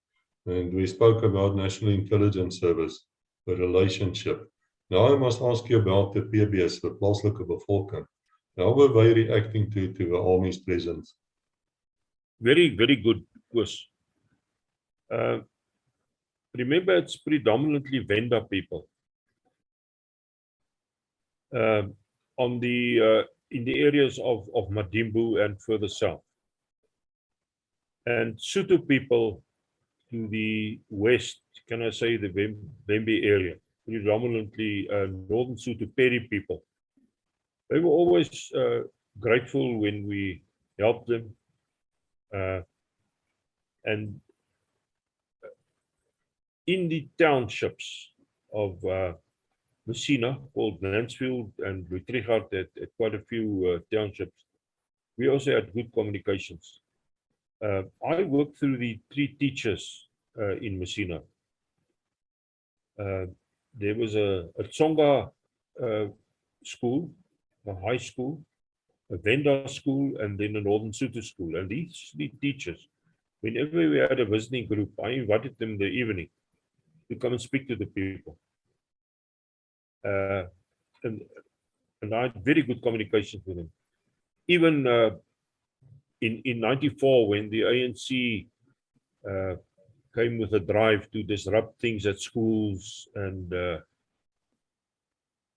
and we spoke about National Intelligence Service, the relationship. Now I must ask you about the PBS, the plaaslike bevolking. How were they reacting to the Army's presence? Very, very good question. Remember, it's predominantly Venda people. On the in the areas of Madimbu and further south. And Sotho people to the west, can I say the Vembe area, predominantly northern Sotho Peri people. They were always grateful when we helped them. And in the townships of Messina, called Mansfield and Lutrigard, at quite a few townships, we also had good communications. I worked through the 3 teachers in Messina. There was a Tsonga school, a high school, a Venda school, and then a Northern Sotho school. And these 3 teachers, whenever we had a visiting group, I invited them in the evening to come and speak to the people. And I had very good communication with them. Even in 94, when the ANC came with a drive to disrupt things at schools and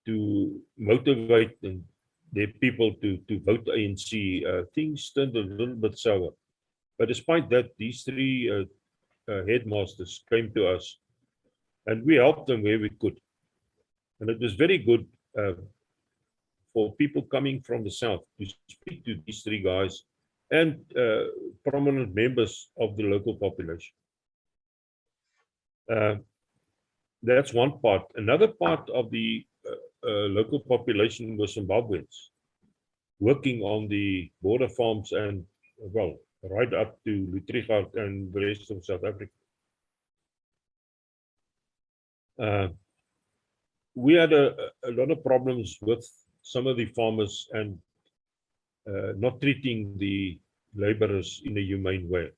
to motivate their people to vote ANC, things turned a little bit sour. But despite that, these 3 headmasters came to us, and we helped them where we could. And it was very good for people coming from the south to speak to these 3 guys and prominent members of the local population. That's one part. Another part of the local population was Zimbabweans, working on the border farms and, well, right up to Lutrigard and the rest of South Africa. We had a lot of problems with some of the farmers and not treating the laborers in a humane way.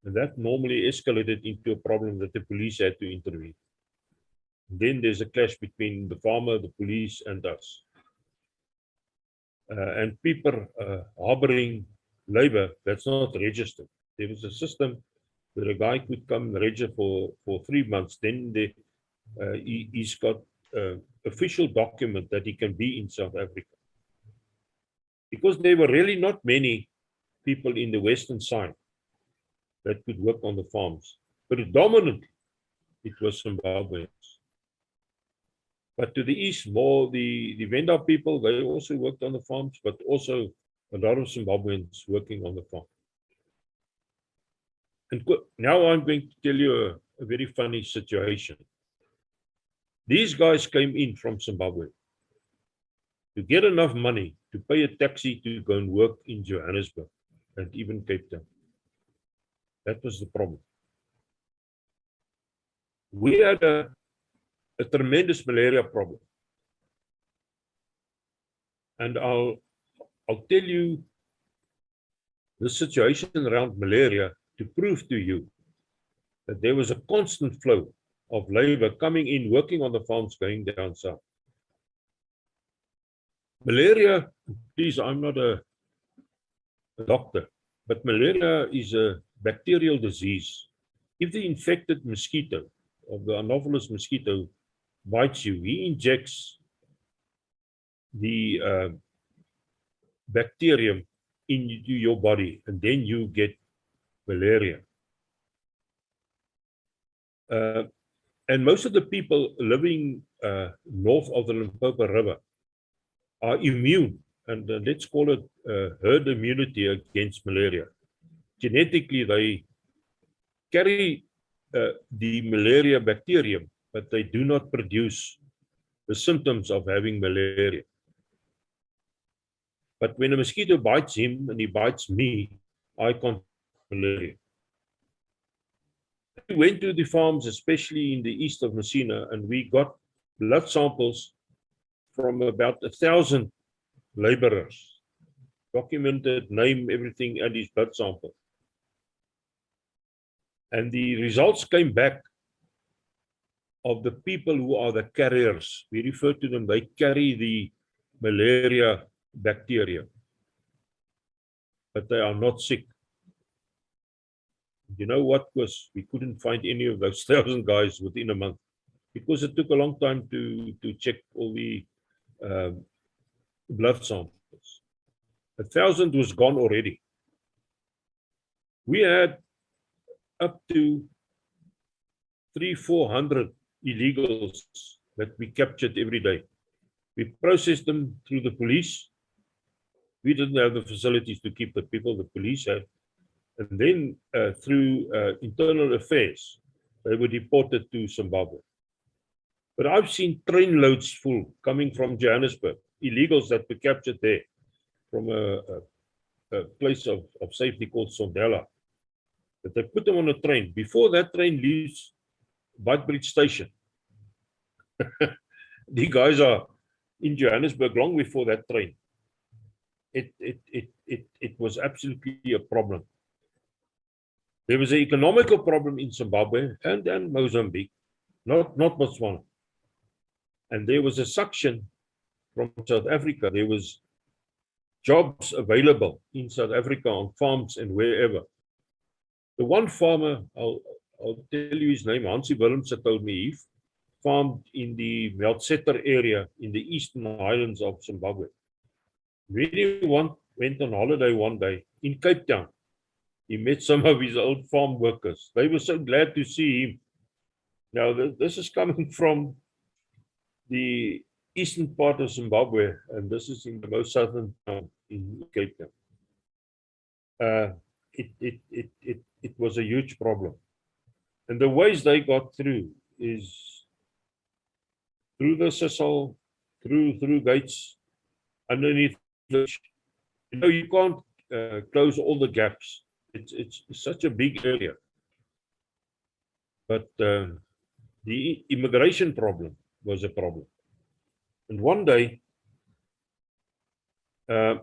And that normally escalated into a problem that the police had to intervene. Then there's a clash between the farmer, the police, and us. And people harboring labor that's not registered. There was a system where a guy could come register for 3 months. Then he's got official document that he can be in South Africa. Because there were really not many people in the western side that could work on the farms. Predominantly, it was Zimbabweans. But to the east, more the Venda people, they also worked on the farms, but also a lot of Zimbabweans working on the farm. And now I'm going to tell you a very funny situation. These guys came in from Zimbabwe to get enough money to pay a taxi to go and work in Johannesburg and even Cape Town. That was the problem. We had a tremendous malaria problem. And I'll tell you the situation around malaria to prove to you that there was a constant flow of labor coming in, working on the farms, going down south. Malaria, please, I'm not a doctor, but malaria is a bacterial disease. If the infected mosquito, of the Anopheles mosquito, bites you, he injects the bacterium into your body, and then you get malaria. And most of the people living north of the Limpopo River are immune, and let's call it herd immunity against malaria. Genetically, they carry the malaria bacterium, but they do not produce the symptoms of having malaria. But when a mosquito bites him and he bites me, I contract malaria. We went to the farms, especially in the east of Messina, and we got blood samples from about 1,000 laborers, documented name, everything, and his blood sample. And the results came back of the people who are the carriers. We refer to them, they carry the malaria bacteria, but they are not sick. You know what? Was we couldn't find any of those 1,000 guys within a month, because it took a long time to check all the blood samples. 1,000 was gone already. We had up to 300-400 illegals that we captured every day. We processed them through the police. We didn't have the facilities to keep the people, the police had. And then through internal affairs, they were deported to Zimbabwe. But I've seen train loads full coming from Johannesburg, illegals that were captured there from a place of safety called Sondela. But they put them on a train. Before that train leaves Beitbridge Station, the guys are in Johannesburg long before that train. It was absolutely a problem. There was an economical problem in Zimbabwe and Mozambique, not Botswana. And there was a suction from South Africa. There was jobs available in South Africa on farms and wherever. The one farmer, I'll tell you his name, Hansie Willemse, told me he farmed in the Meltsetter area in the eastern highlands of Zimbabwe. When he went on holiday one day in Cape Town, he met some of his old farm workers. They were so glad to see him. Now, this is coming from the eastern part of Zimbabwe, and this is in the most southern town in Cape Town. It was a huge problem. And the ways they got through is through the Sissel, through gates, underneath. You know, you can't close all the gaps. It's such a big area. But the immigration problem was a problem. And one day, a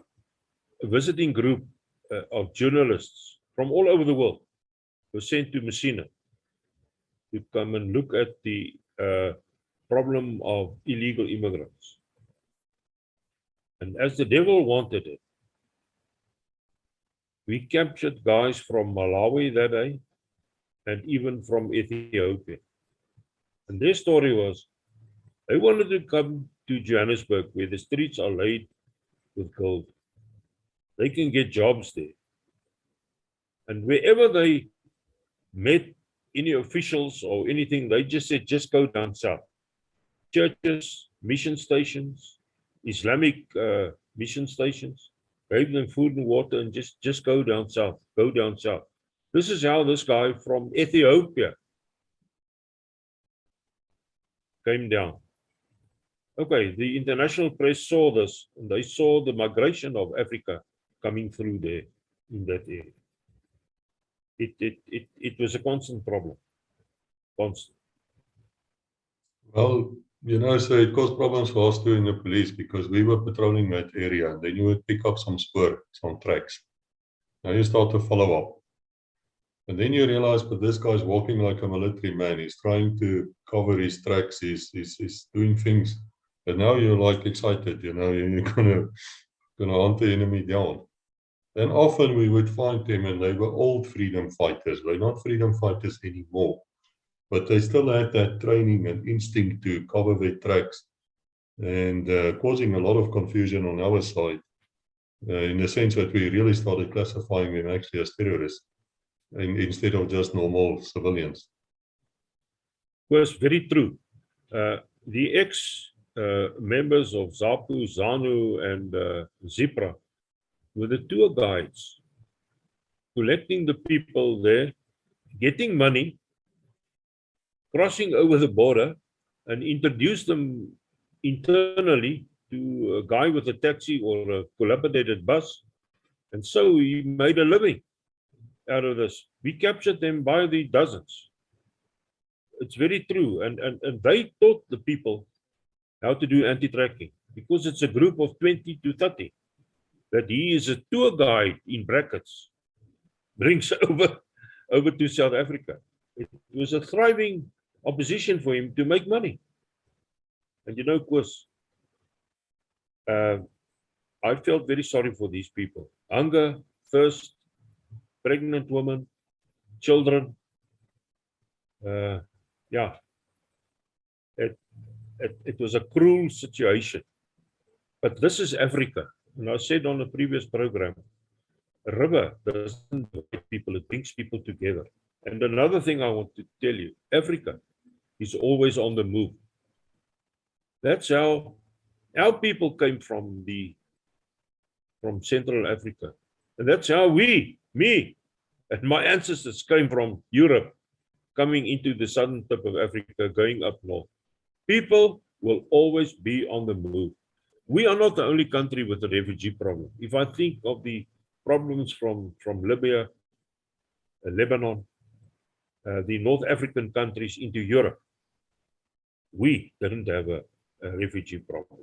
visiting group of journalists from all over the world was sent to Messina to come and look at the problem of illegal immigrants. And as the devil wanted it, we captured guys from Malawi that day and even from Ethiopia. And their story was, they wanted to come to Johannesburg where the streets are laid with gold. They can get jobs there. And wherever they met any officials or anything, they just said, just go down south. Churches, mission stations, Islamic mission stations, gave them food and water and just go down south, go down south. This is how this guy from Ethiopia came down. Okay, the international press saw this, and they saw the migration of Africa coming through there in that area. It was a constant problem. Constant. Well, you know, so it caused problems for us too in the police, because we were patrolling that area and then you would pick up some spoor, some tracks. Now you start to follow up. And then you realize, but this guy's walking like a military man. He's trying to cover his tracks. He's doing things. But now you're like excited, you know, you're gonna hunt the enemy down. And often we would find them and they were old freedom fighters. They're not freedom fighters anymore. But they still had that training and instinct to cover their tracks, and causing a lot of confusion on our side. in the sense that we really started classifying them actually as terrorists instead of just normal civilians. Was very true. The ex-members of ZAPU, ZANU, and ZIPRA were the tour guides, collecting the people there, getting money, crossing over the border, and introduce them internally to a guy with a taxi or a collaborated bus. And so he made a living out of this. We captured them by the dozens. It's very true. And they taught the people how to do anti-tracking, because it's a group of 20 to 30 that he is a tour guide, in brackets, brings over to South Africa. It was a thriving opposition for him to make money. And of course, I felt very sorry for these people. Hunger, thirst, pregnant women, children. Yeah, it was a cruel situation. But this is Africa. And I said on a previous program, a river doesn't divide people, it brings people together. And another thing I want to tell you, Africa is always on the move. That's how our people came from Central Africa. And that's how me and my ancestors came from Europe, coming into the southern tip of Africa, going up north. People will always be on the move. We are not the only country with a refugee problem. If I think of the problems from Libya, Lebanon, the North African countries into Europe, we didn't have a refugee problem.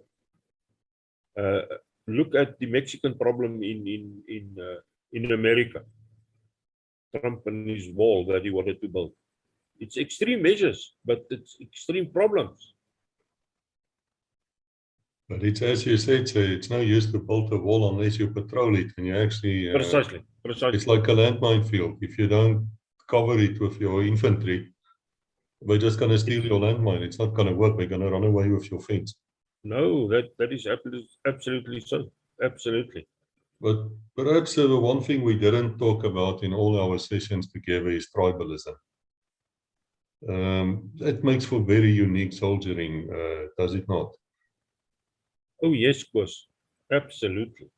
Look at the Mexican problem in America. Trump and his wall that he wanted to build. It's extreme measures, but it's extreme problems. But it's, as you said, so it's no use to build a wall unless you patrol it and you actually... Precisely. It's like a landmine field. If you don't cover it with your infantry, we're just going to steal your landmine. It's not going to work. We're going to run away with your fence. No, that is absolutely so. Absolutely. But perhaps the one thing we didn't talk about in all our sessions together is tribalism. That makes for very unique soldiering, does it not? Oh, yes, of course. Absolutely.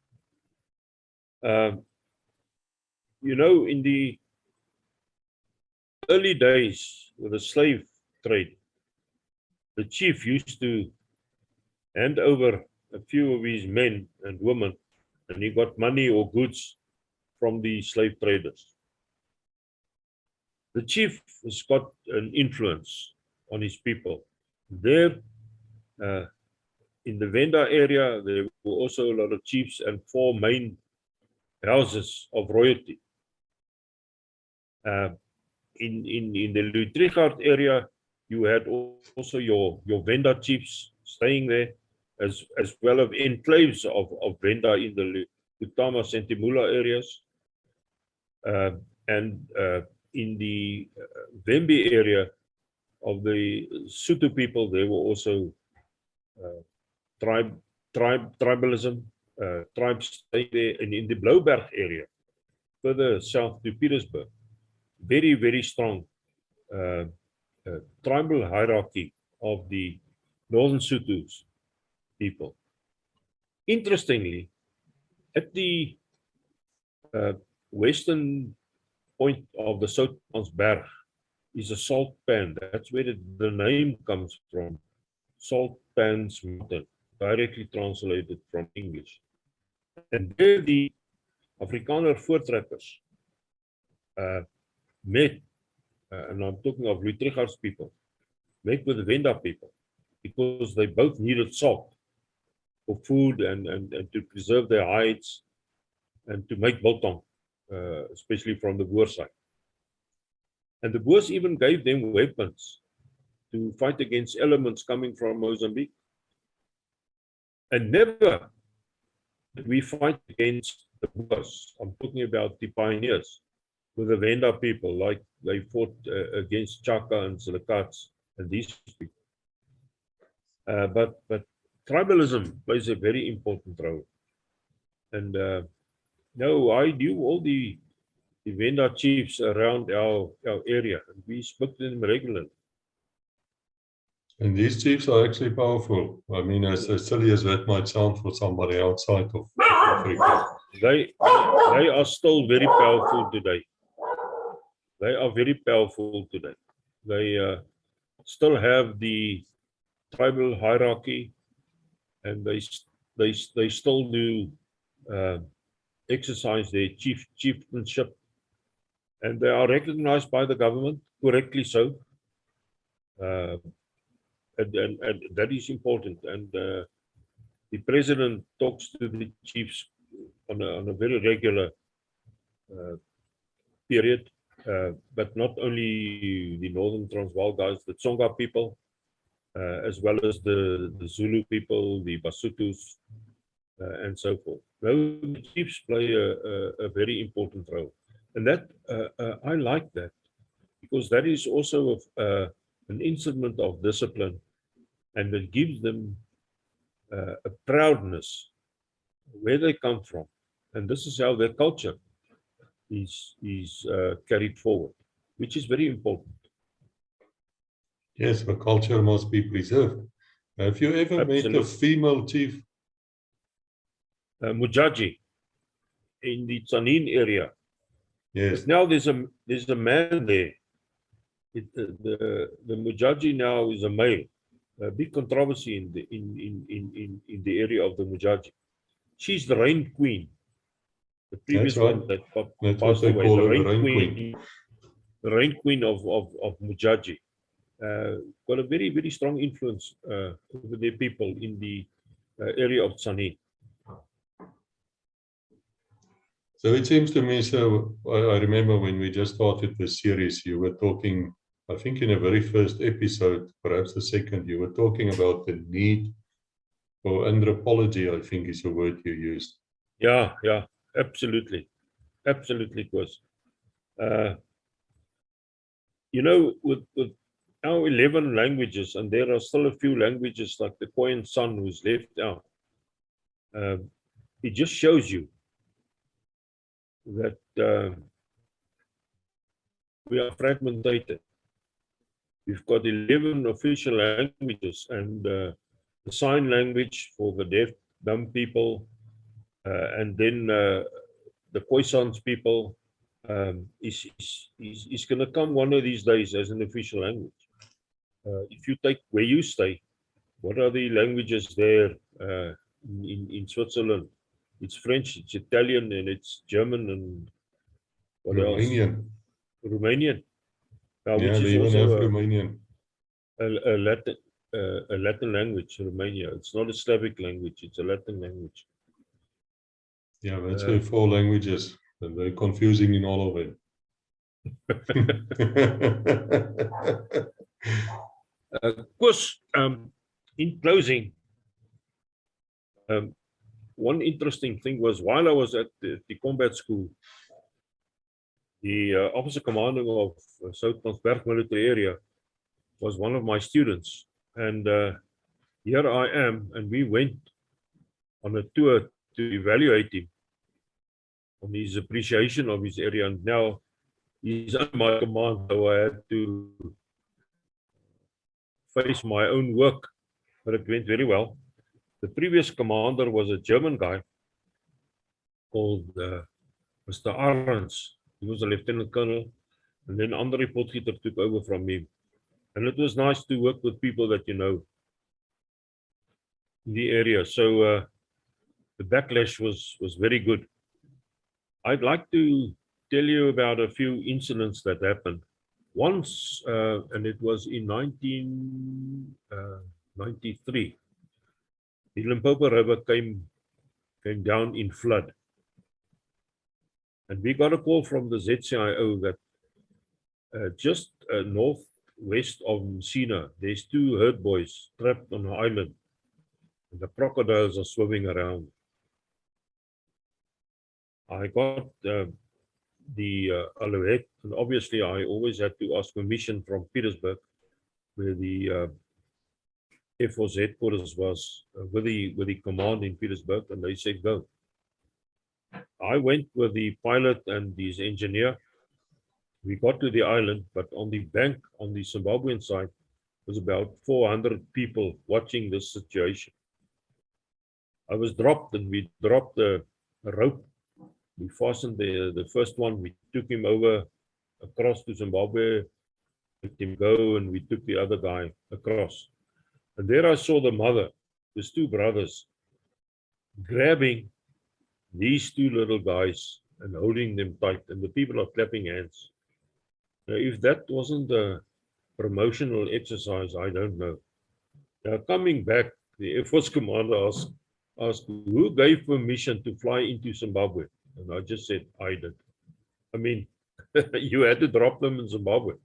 In the early days with the slave trade, the chief used to hand over a few of his men and women, and he got money or goods from the slave traders. The chief has got an influence on his people. There, in the Venda area, there were also a lot of chiefs and 4 main houses of royalty. In the Louis Trichardt area, you had also your Venda chiefs staying there, as well as enclaves of Venda in the Lutama Sentimula areas. And in the Vembe area of the Sotho people, there were also tribalism, tribes staying there. And in the Blouberg area, further south to Petersburg, very, very strong tribal hierarchy of the Northern Sothos people. Interestingly, at the western point of the Soutpansberg is a salt pan. That's where the name comes from. Salt Pans Mountain, directly translated from English. And there the Afrikaner voortrekkers met, and I'm talking of Louis Trichart's people, met with the Venda people, because they both needed salt for food and to preserve their hides and to make biltong, especially from the Boer side. And the Boers even gave them weapons to fight against elements coming from Mozambique. And never did we fight against the Boers. I'm talking about the pioneers with the Venda people, like they fought against Chaka and Silikats and these people. But tribalism plays a very important role. And no, I knew all the Venda chiefs around our area, and we spoke to them regularly. And these chiefs are actually powerful. I mean, as silly as that might sound for somebody outside of Africa. They are still very powerful today. They are very powerful today. They still have the tribal hierarchy, and they still do exercise their chieftainship, and they are recognized by the government, correctly so. And that is important. And the president talks to the chiefs on a very regular period, but not only the Northern Transvaal guys, the Tsonga people, as well as the Zulu people, the Basutus, and so forth. Those chiefs play a very important role. And that I like that, because that is also an instrument of discipline, and it gives them a proudness where they come from. And this is how their culture is carried forward, which is very important. Yes, the culture must be preserved. Have you ever met a female chief? Mujaji in the Tsanin area. Yes. But now there's a man there. The Mujaji now is a male. A big controversy in the area of the Mujaji. She's the Rain Queen. The previous one that passed away. The Rain Queen. The Rain Queen of Mujaji. Got a very, very strong influence over their people in the area of Tsanin. So it seems to me, so I remember when we just started this series, you were talking, I think in the very first episode, perhaps the second, you were talking about the need for anthropology, I think is the word you used. Yeah, absolutely. Absolutely, Chris. You know, with our 11 languages, and there are still a few languages like the Khoisan San who's left out, it just shows you that we are fragmented. We've got 11 official languages, and the sign language for the deaf, dumb people, and then the Khoisan people is going to come one of these days as an official language. If you take where you stay, what are the languages there in Switzerland? It's French, it's Italian, and it's German, and what Romanian. else? Romanian. Yeah, which they is even also have Romanian. A Latin language, Romania. It's not a Slavic language, it's a Latin language. Yeah, that's the 4 languages. And they're confusing in all of them. Of course, in closing, one interesting thing was while I was at the combat school, the officer commanding of South Transberg military area was one of my students. And here I am, and we went on a tour to evaluate him on his appreciation of his area. And now he's under my command, so I had to face my own work, but it went very well. The previous commander was a German guy called Mr. Arends. He was a lieutenant colonel, and then Andre Potgieter took over from him. And it was nice to work with people that you know in the area. So the backlash was very good. I'd like to tell you about a few incidents that happened. Once, and it was in 1993, the Limpopo River came down in flood. And we got a call from the ZCIO that just northwest of Messina, there's 2 herd boys trapped on an island, and the crocodiles are swimming around. I got the alouette, and obviously I always had to ask permission from Petersburg, where the Air Force headquarters was, with the command in Petersburg, and they said go. I went with the pilot and his engineer. We got to the island, but on the bank on the Zimbabwean side was about 400 people watching this situation. I was dropped, and we dropped a rope. We fastened the first one. We took him over across to Zimbabwe, let him go, and we took the other guy across. And there I saw the mother, his two brothers, grabbing these two little guys and holding them tight, and the people are clapping hands. Now, if that wasn't a promotional exercise, I don't know. Now, coming back, the Air Force commander asked who gave permission to fly into Zimbabwe? And I just said, I did. I mean, you had to drop them in Zimbabwe.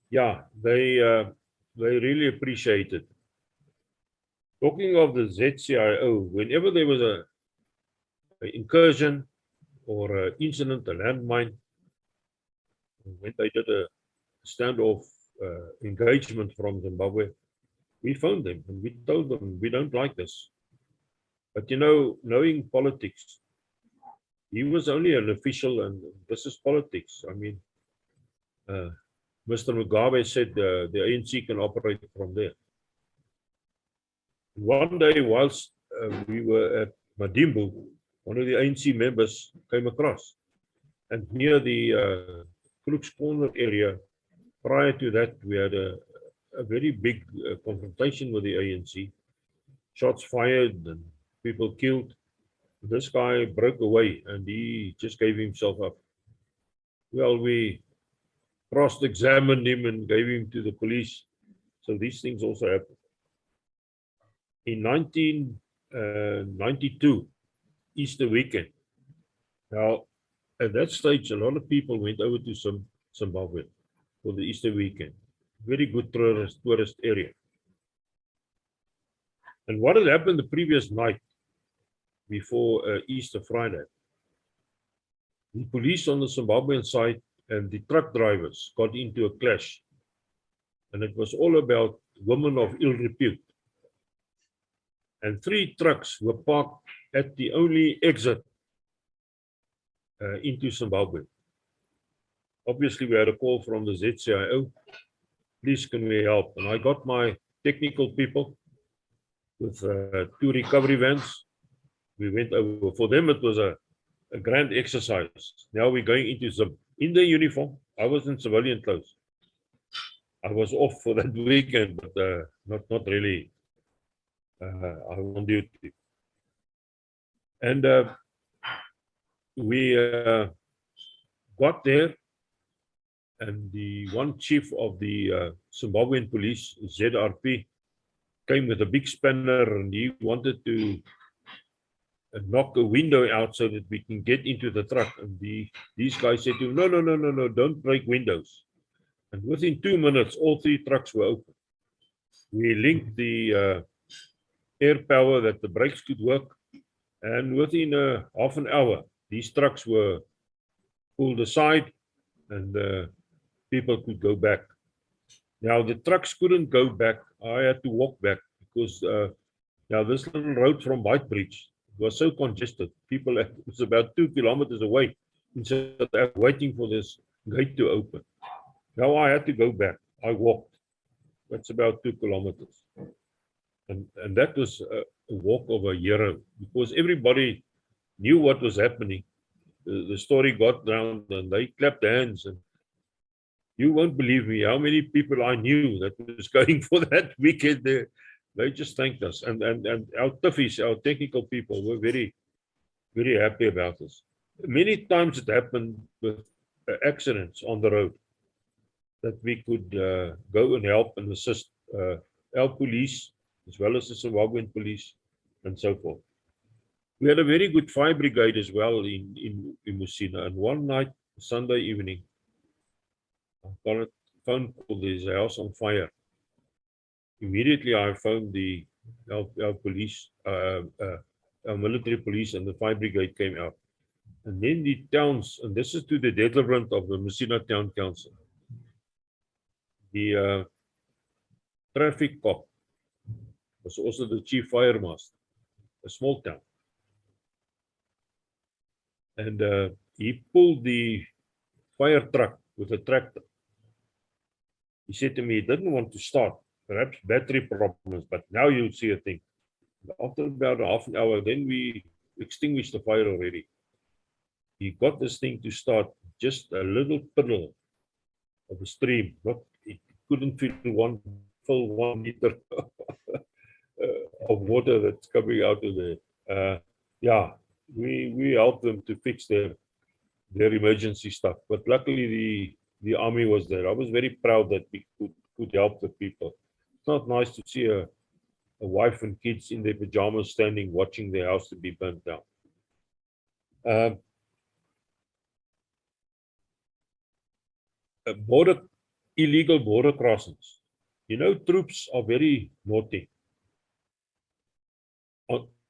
Yeah, they really appreciate it. Talking of the ZCIO, whenever there was an incursion or an incident, a landmine, when they did a standoff engagement from Zimbabwe, we phoned them and we told them we don't like this. But you know, knowing politics, he was only an official and this is politics. I mean, Mr. Mugabe said the ANC can operate from there. One day, whilst we were at Madimbu, one of the ANC members came across, and near the Crook's Corner area, prior to that, we had a very big confrontation with the ANC. Shots fired and people killed. This guy broke away and he just gave himself up. Well, we cross-examined him and gave him to the police. So these things also happen. In 1992, Easter weekend. Now, at that stage, a lot of people went over to Zimbabwe for the Easter weekend. Very good tourist area. And what had happened the previous night before Easter Friday? The police on the Zimbabwean side and the truck drivers got into a clash. And it was all about women of ill repute. And 3 trucks were parked at the only exit into Zimbabwe. Obviously, we had a call from the ZCIO. Please, can we help? And I got my technical people with 2 recovery vans. We went over. For them, it was a grand exercise. Now we're going into in the uniform. I was in civilian clothes. I was off for that weekend, but not really. I was on duty. And we got there, and the one chief of the Zimbabwean police, ZRP, came with a big spanner, and he wanted to knock a window out so that we can get into the truck. And these guys said to him, no, don't break windows. And within 2 minutes, all 3 trucks were open. We linked the air power that the brakes could work, and within half an hour, these trucks were pulled aside and people could go back. Now, the trucks couldn't go back. I had to walk back because now this little road from Whitebridge was so congested. People, it was about 2 kilometers away instead of waiting for this gate to open. Now I had to go back. I walked. That's about 2 kilometers. And that was a walk of a hero because everybody knew what was happening. The story got down and they clapped hands. And you won't believe me how many people I knew that was going for that weekend there. They just thanked us. And our toughies, our technical people were very, very happy about this. Many times it happened with accidents on the road that we could go and help and assist our police as well as the Zimbabwean police and so forth. We had a very good fire brigade as well in Messina. And one night, Sunday evening, I got a phone call, there's a house on fire. Immediately, I phoned our police, our military police, and the fire brigade came out. And then the towns, and this is to the detriment of the Messina Town Council, the traffic cop was also the chief fire master, a small town. And he pulled the fire truck with a tractor. He said to me, he didn't want to start, perhaps battery problems, but now you'll see a thing. After about half an hour, then we extinguished the fire already. He got this thing to start, just a little puddle of a stream. It couldn't fill 1 liter of water that's coming out of there. Yeah, we helped them to fix their emergency stuff. But luckily the army was there. I was very proud that we could help the people. It's not nice to see a wife and kids in their pajamas standing watching their house to be burnt down. Illegal border crossings. You know, troops are very naughty.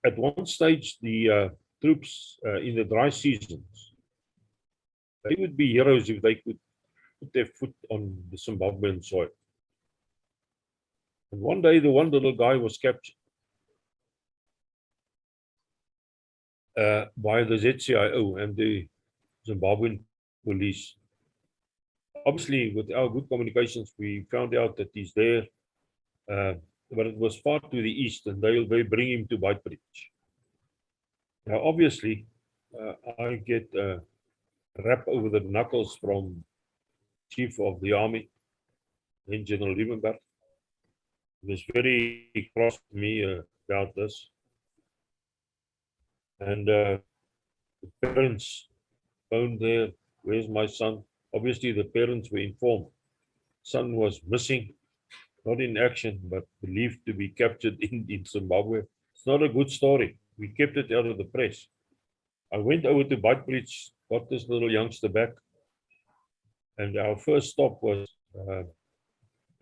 At one stage, the troops in the dry seasons, they would be heroes if they could put their foot on the Zimbabwean soil. And one day, the one little guy was captured by the ZCIO and the Zimbabwean police. Obviously, with our good communications, we found out that he's there, but it was far to the east, and they bring him to Beitbridge. Now, obviously, I get a rap over the knuckles from Chief of the Army, then General Liebenberg. He was very cross with me about this. And the parents phoned there, where's my son? Obviously, the parents were informed. Son was missing, not in action, but believed to be captured in Zimbabwe. It's not a good story. We kept it out of the press. I went over to Beitbridge, got this little youngster back, and our first stop was at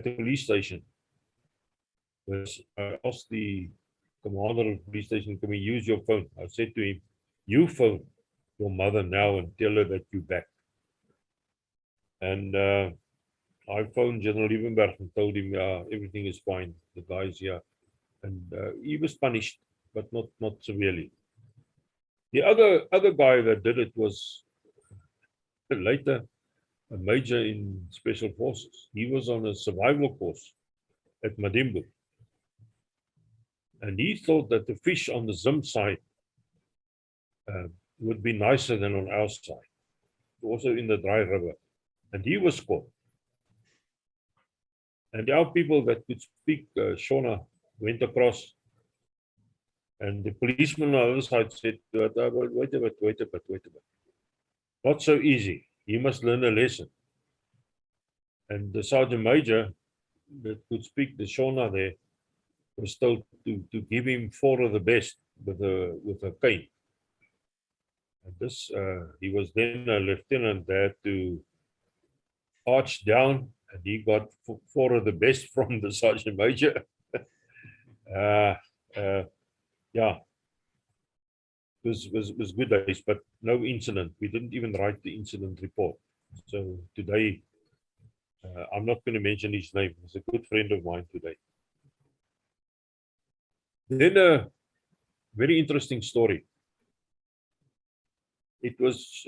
the police station. I asked the commander of the police station, can we use your phone? I said to him, you phone your mother now and tell her that you're back. And I phoned General Liebenberg and told him, everything is fine, the guy's here. And he was punished, but not severely. The other guy that did it was later a major in Special Forces. He was on a survival course at Madimbu. And he thought that the fish on the Zim side would be nicer than on our side, also in the dry river. And he was caught. And our people that could speak Shona went across. And the policeman on the other side said, wait a bit. Not so easy. You must learn a lesson. And the sergeant major that could speak the Shona there was told to give him 4 of the best with a cane. And this, he was then a lieutenant there to arch down, and he got 4 of the best from the sergeant major. Yeah, it was good days, but no incident. We didn't even write the incident report. So today, I'm not going to mention his name. He's a good friend of mine today. Then a very interesting story. It was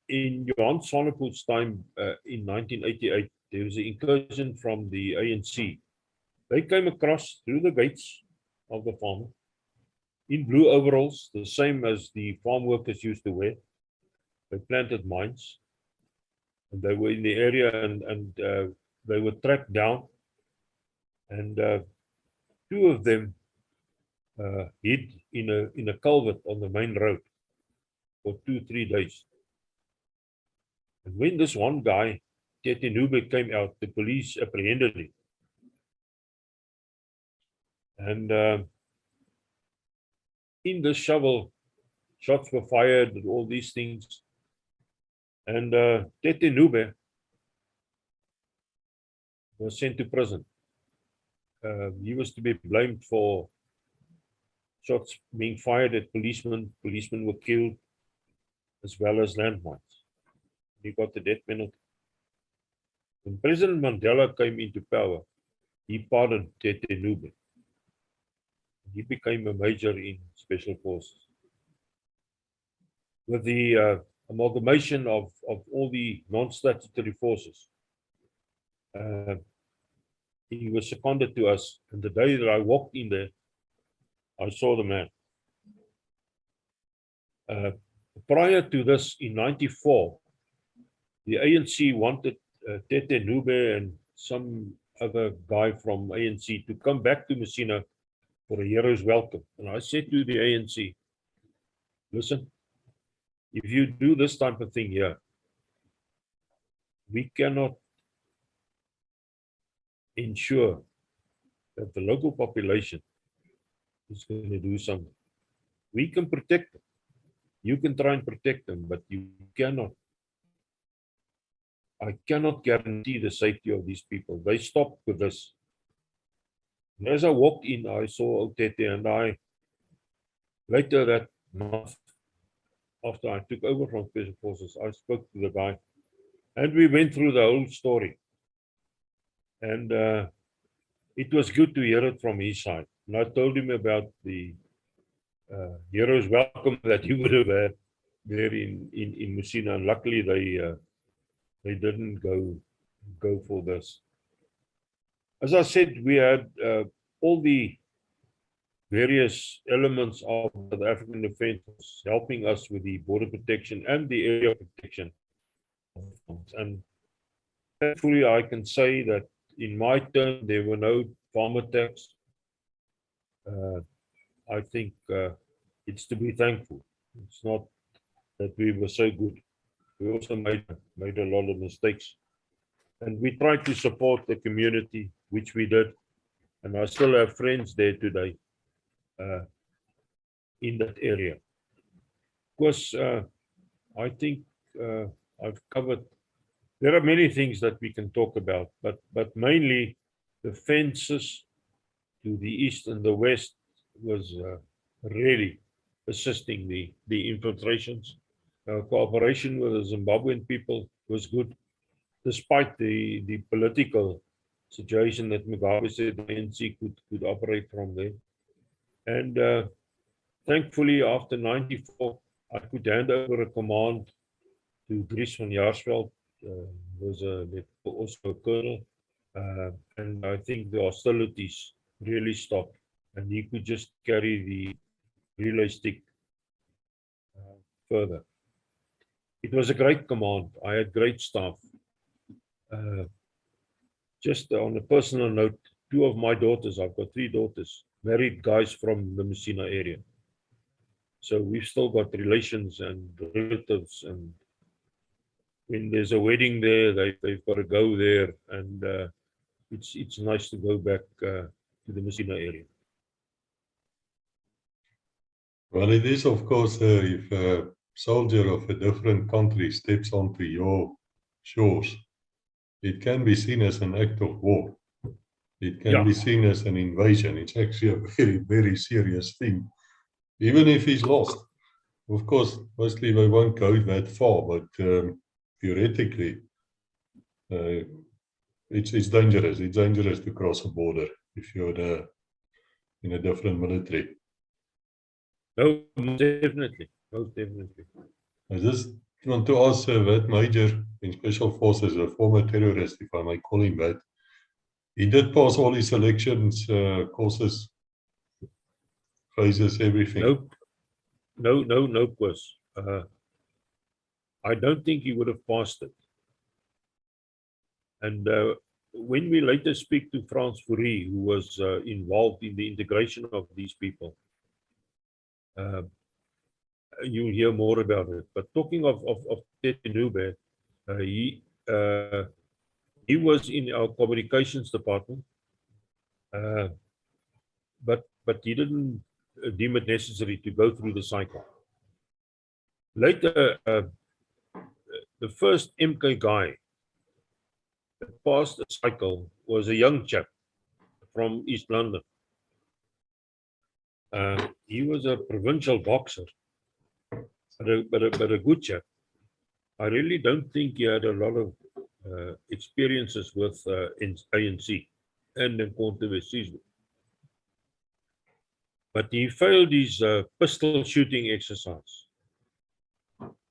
in Johan Swanepoel's time in 1988. There was an incursion from the ANC. They came across through the gates of the farm in blue overalls, the same as the farm workers used to wear. They planted mines, and they were in the area, and they were tracked down, and 2 of them hid in a culvert on the main road for 2-3 days. And when this one guy, Tete Nube, came out, the police apprehended him. And in the shovel, shots were fired and all these things. And Tete Nube was sent to prison. He was to be blamed for shots being fired at policemen. Policemen were killed, as well as landmines. He got the death penalty. When President Mandela came into power, he pardoned Tete Nube. He became a major in Special Forces. with the amalgamation of all the non-statutory forces. He was seconded to us, and the day that I walked in there, I saw the man. Prior to this, in '94, the ANC wanted Tete Nube and some other guy from ANC to come back to Messina for a hero's welcome. And I said to the ANC, listen, if you do this type of thing here, we cannot ensure that the local population is going to do something. We can protect them. You can try and protect them, but you cannot. I cannot guarantee the safety of these people. They stopped with this. And as I walked in, I saw Otete, and I, later that month, after I took over from Special Forces, I spoke to the guy, and we went through the whole story. And it was good to hear it from his side. And I told him about the hero's welcome that he would have had there in Messina, and luckily they didn't go for this. As I said, we had all the various elements of the African defense helping us with the border protection and the area protection. And thankfully, I can say that in my term, there were no farm attacks. I think it's to be thankful. It's not that we were so good. We also made a lot of mistakes. And we tried to support the community, which we did. And I still have friends there today in that area. Of course, I think I've covered. There are many things that we can talk about, but mainly the fences to the east and the west was really assisting the infiltrations. Cooperation with the Zimbabwean people was good, despite the political situation that Mugabe said the ANC could operate from there. And thankfully, after '94, I could hand over a command to Dries van Jaarsveld, was also a colonel. And I think the hostilities really stopped, and he could just carry the relay stick further. It was a great command. I had great staff. Just on a personal note, two of my daughters, I've got 3 daughters, married guys from the Messina area. So we've still got relations and relatives, and when there's a wedding there, they've got to go there, and it's nice to go back to the Messina area. Well, it is, of course, if a soldier of a different country steps onto your shores, it can be seen as an act of war. It can be seen as an invasion. It's actually a very, very serious thing, even if he's lost. Of course, mostly they won't go that far, but theoretically, it's dangerous. It's dangerous to cross a border if you're in a different military. No, definitely. Most definitely. I just want to ask that Major in Special Forces, a former terrorist, if I may call him that, he did pass all his selections, courses, phases, everything. No course. I don't think he would have passed it. And when we later speak to Frans Fourie, who was involved in the integration of these people, you'll hear more about it. But talking of Tete Nube, he was in our communications department, but he didn't deem it necessary to go through the cycle. Later, the first MK guy that passed the cycle was a young chap from East London. He was a provincial boxer, but a good chap. I really don't think he had a lot of experiences with ANC and in Cornelius. But he failed his pistol shooting exercise.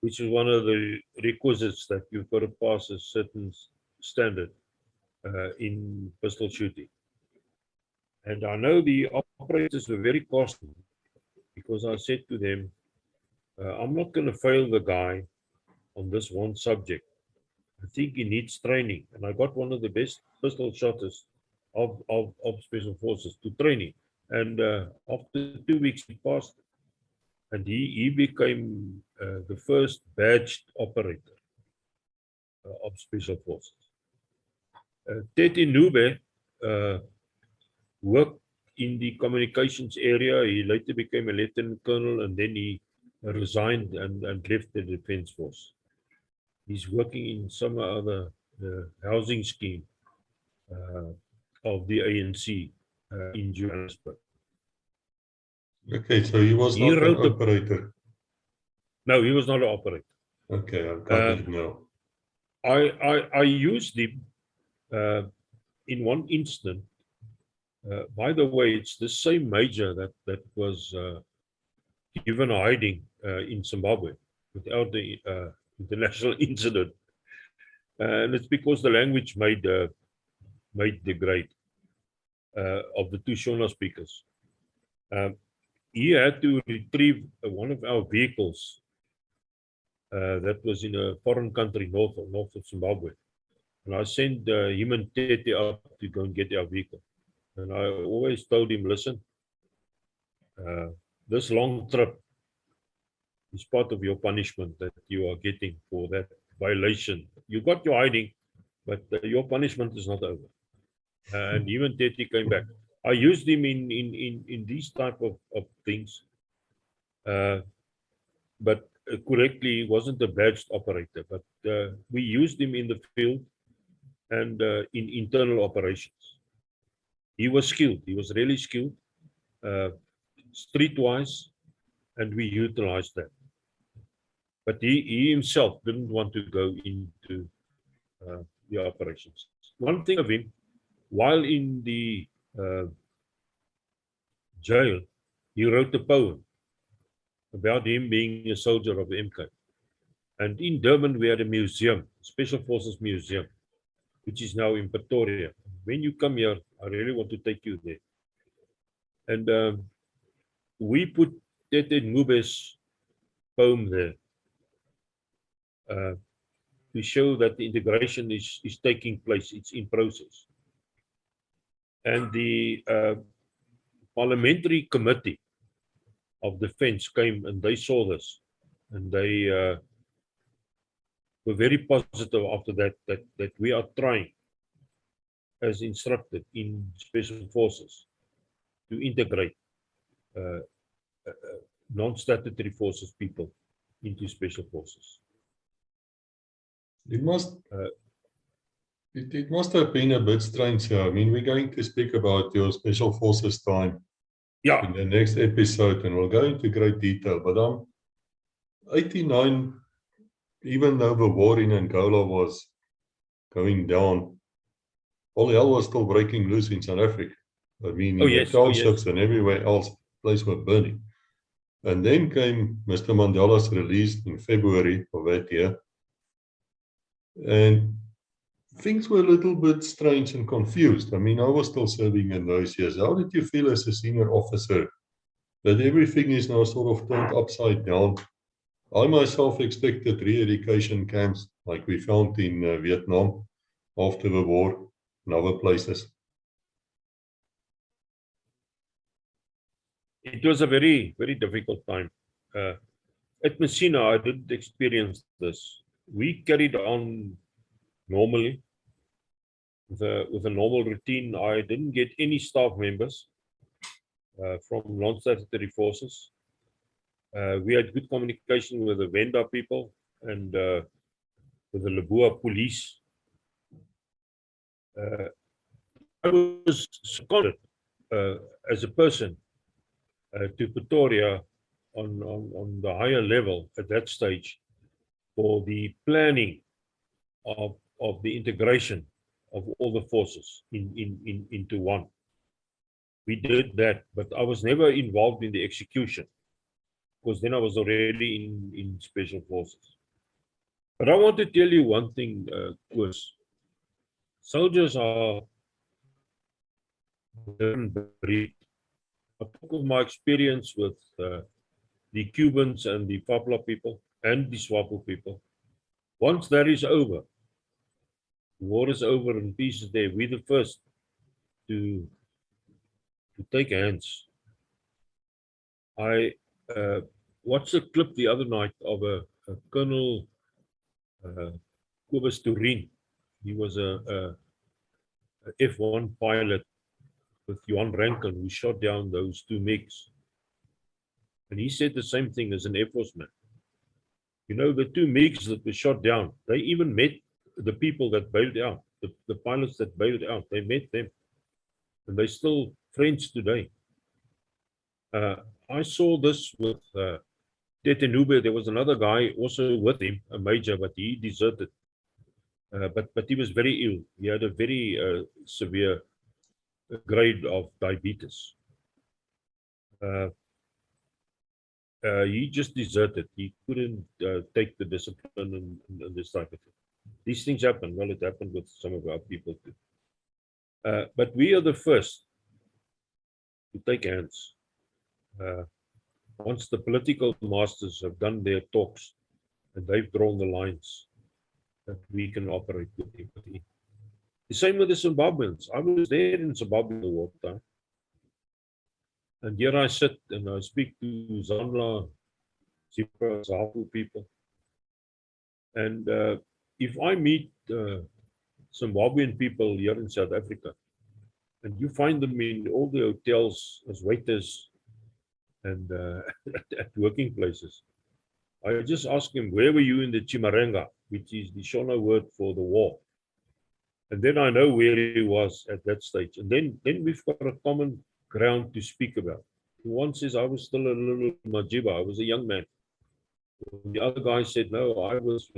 which is one of the requisites that you've got to pass a certain standard in pistol shooting. And I know the operators were very costly because I said to them, I'm not going to fail the guy on this one subject. I think he needs training. And I got one of the best pistol shotters of Special Forces to training. And after 2 weeks, he passed. And he became the first badged operator of Special Forces. Tete Nube worked in the communications area. He later became a lieutenant colonel, and then he resigned and left the Defence Force. He's working in some other housing scheme of the ANC in Johannesburg. Okay, so he was He not an wrote operator. No, he was not an operator. Okay, I've got it now. I used him in one instant. By the way, it's the same major that was given a hiding in Zimbabwe without the international incident, and it's because the language made the grade of the two Shona speakers. He had to retrieve one of our vehicles that was in a foreign country north of Zimbabwe, and I sent him and Tete up to go and get our vehicle. And I always told him, listen, this long trip is part of your punishment that you are getting for that violation. You got your hiding, but your punishment is not over. And even Tete came back. I used him in these type of things, but correctly, he wasn't a badged operator, but we used him in the field and in internal operations. He was skilled. He was really skilled, streetwise, and we utilized that. But he himself didn't want to go into the operations. One thing of him, while in the jail, he wrote a poem about him being a soldier of the MK. And in Durban, we had a museum, Special Forces Museum, which is now in Pretoria. When you come here, I really want to take you there. And we put Tete Nube's poem there to show that the integration is taking place, it's in process. And the parliamentary committee of defense came and they saw this, and they were very positive after that we are trying, as instructed in Special Forces, to integrate non-statutory forces people into Special Forces. It must have been a bit strange here. I mean, we're going to speak about your Special Forces time in the next episode, and we'll go into great detail. But 89, even though the war in Angola was going down, all hell was still breaking loose in South Africa. I mean, the townships and everywhere else, place were burning. And then came Mr. Mandela's release in February of that year. And things were a little bit strange and confused. I mean, I was still serving in those years. How did you feel as a senior officer that everything is now sort of turned upside down? I myself expected re-education camps like we found in Vietnam after the war and other places. It was a very, very difficult time. At Messina, I didn't experience this. We carried on normally with a normal routine. I didn't get any staff members from non-statutory forces. We had good communication with the Venda people and with the Leboa police. I was seconded as a person to Pretoria on the higher level at that stage for the planning of the integration of all the forces into one. We did that, but I was never involved in the execution because then I was already in Special Forces. But I want to tell you one thing, Koos. Soldiers are different breed. I talk of my experience with the Cubans and the Papua people and the Swapo people. Once that is over, the war is over and peace is there, we're the first to take hands. I watched a clip the other night of a Colonel Kobus Turin. He was a F1 pilot with Johan Rankin, who shot down those 2 MiGs. And he said the same thing as an Air Force man. You know, the 2 MiGs that were shot down, they even met the people that bailed out, the pilots that bailed out, they met them. And they're still friends today. I saw this with Tetenube. There was another guy also with him, a major, but he deserted. But he was very ill. He had a very severe grade of diabetes. He just deserted. He couldn't take the discipline and this type of thing. These things happen. Well, it happened with some of our people too. But we are the first to take hands. Once the political masters have done their talks and they've drawn the lines that we can operate with empathy. The same with the Zimbabweans. I was there in Zimbabwe the war time. And here I sit and I speak to Zanla, Zipra, Zapu people. And if I meet Zimbabwean people here in South Africa, and you find them in all the hotels as waiters and at working places, I just ask him, where were you in the Chimaranga, which is the Shona word for the war? And then I know where he was at that stage. And then we've got a common ground to speak about. One says, I was still a little Majiba, I was a young man. The other guy said, no, I was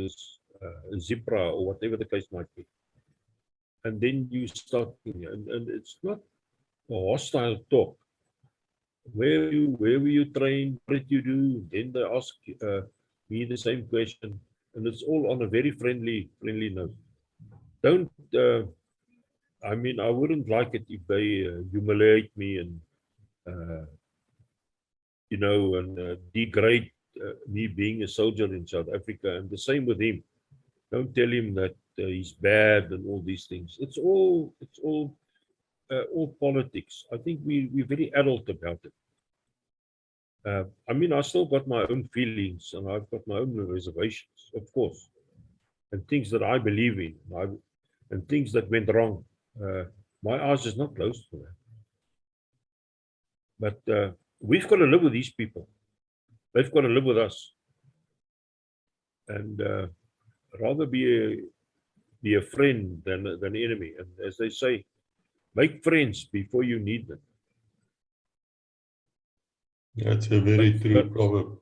Zipra or whatever the case might be. And then you start, and it's not a hostile talk. Where were you trained? What did you do? Then they ask me the same question, and it's all on a very friendly note. Don't. I mean, I wouldn't like it if they humiliate me and degrade me being a soldier in South Africa. And the same with him. Don't tell him that he's bad and all these things. It's all politics. I think we're very adult about it. I mean, I still got my own feelings and I've got my own reservations, of course, and things that I believe in, and things that went wrong. My eyes is not closed to that. But we've got to live with these people. They've got to live with us. And rather be a friend than an enemy. And as they say, make friends before you need them. That's a very true proverb.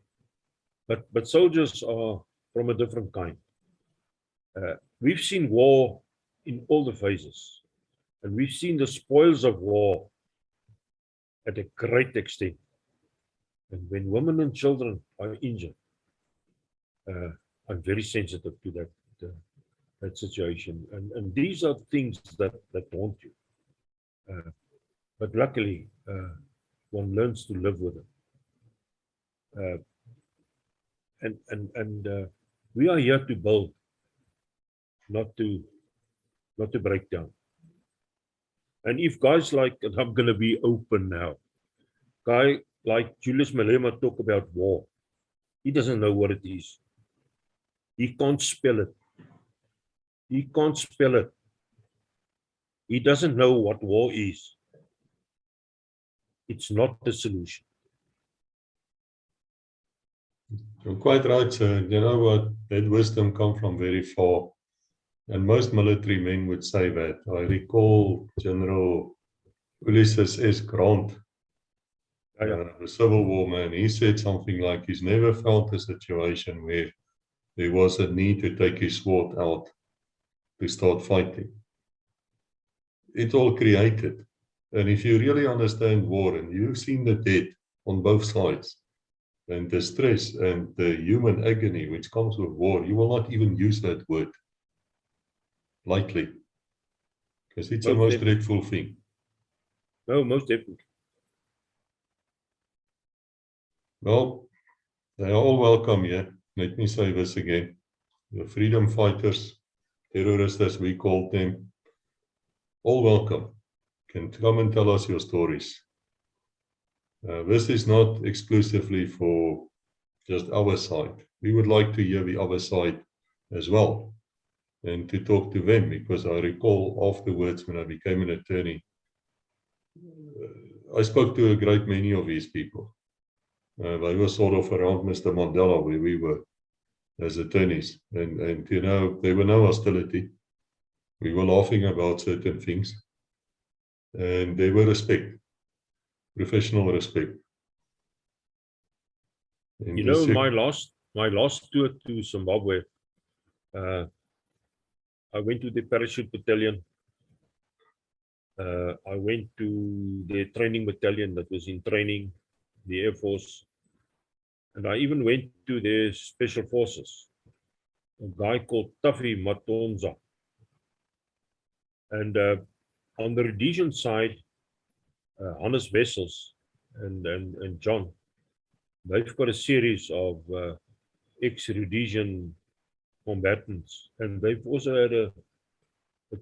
But soldiers are from a different kind. We've seen war in all the phases, and we've seen the spoils of war at a great extent. And when women and children are injured, I'm very sensitive to that situation. And these are things that haunt you. But luckily, one learns to live with them. And we are here to build, not to break down. And if guys like, and I'm going to be open now, guy like Julius Malema talk about war, he doesn't know what it is. He can't spell it. He can't spell it. He doesn't know what war is. It's not the solution. You're quite right, sir. You know what? That wisdom comes from very far. And most military men would say that. I recall General Ulysses S. Grant, the Civil War man. He said something like he's never felt a situation where there was a need to take his sword out to start fighting. It's all created. And if you really understand war and you've seen the dead on both sides, and the stress and the human agony which comes with war, you will not even use that word lightly, because it's a most dreadful thing. No, most definitely. Well, they are all welcome here. Let me say this again. The freedom fighters, terrorists as we call them, all welcome. Can come and tell us your stories. This is not exclusively for just our side. We would like to hear the other side as well and to talk to them, because I recall afterwards when I became an attorney, I spoke to a great many of these people. They were sort of around Mr. Mandela where we were as attorneys, and you know, there were no hostility. We were laughing about certain things, and there were respect, professional respect. And You know, my last tour to Zimbabwe, I went to the parachute battalion. I went to the training battalion that was in training, the Air Force. And I even went to the special forces, a guy called Tafi Matonza. And on the Rhodesian side, Hannes Wessels and John, they've got a series of ex-Rhodesian combatants. And they've also had a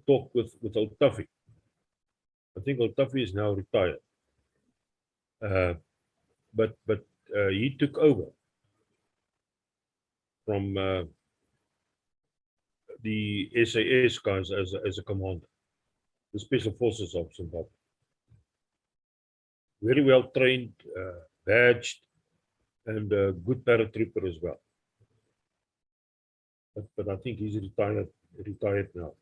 talk with old Tafi. I think old Tafi is now retired. But he took over from the SAS guys as a commander, the Special Forces of Zimbabwe. Very well trained, badged, and a good paratrooper as well. But I think he's retired now.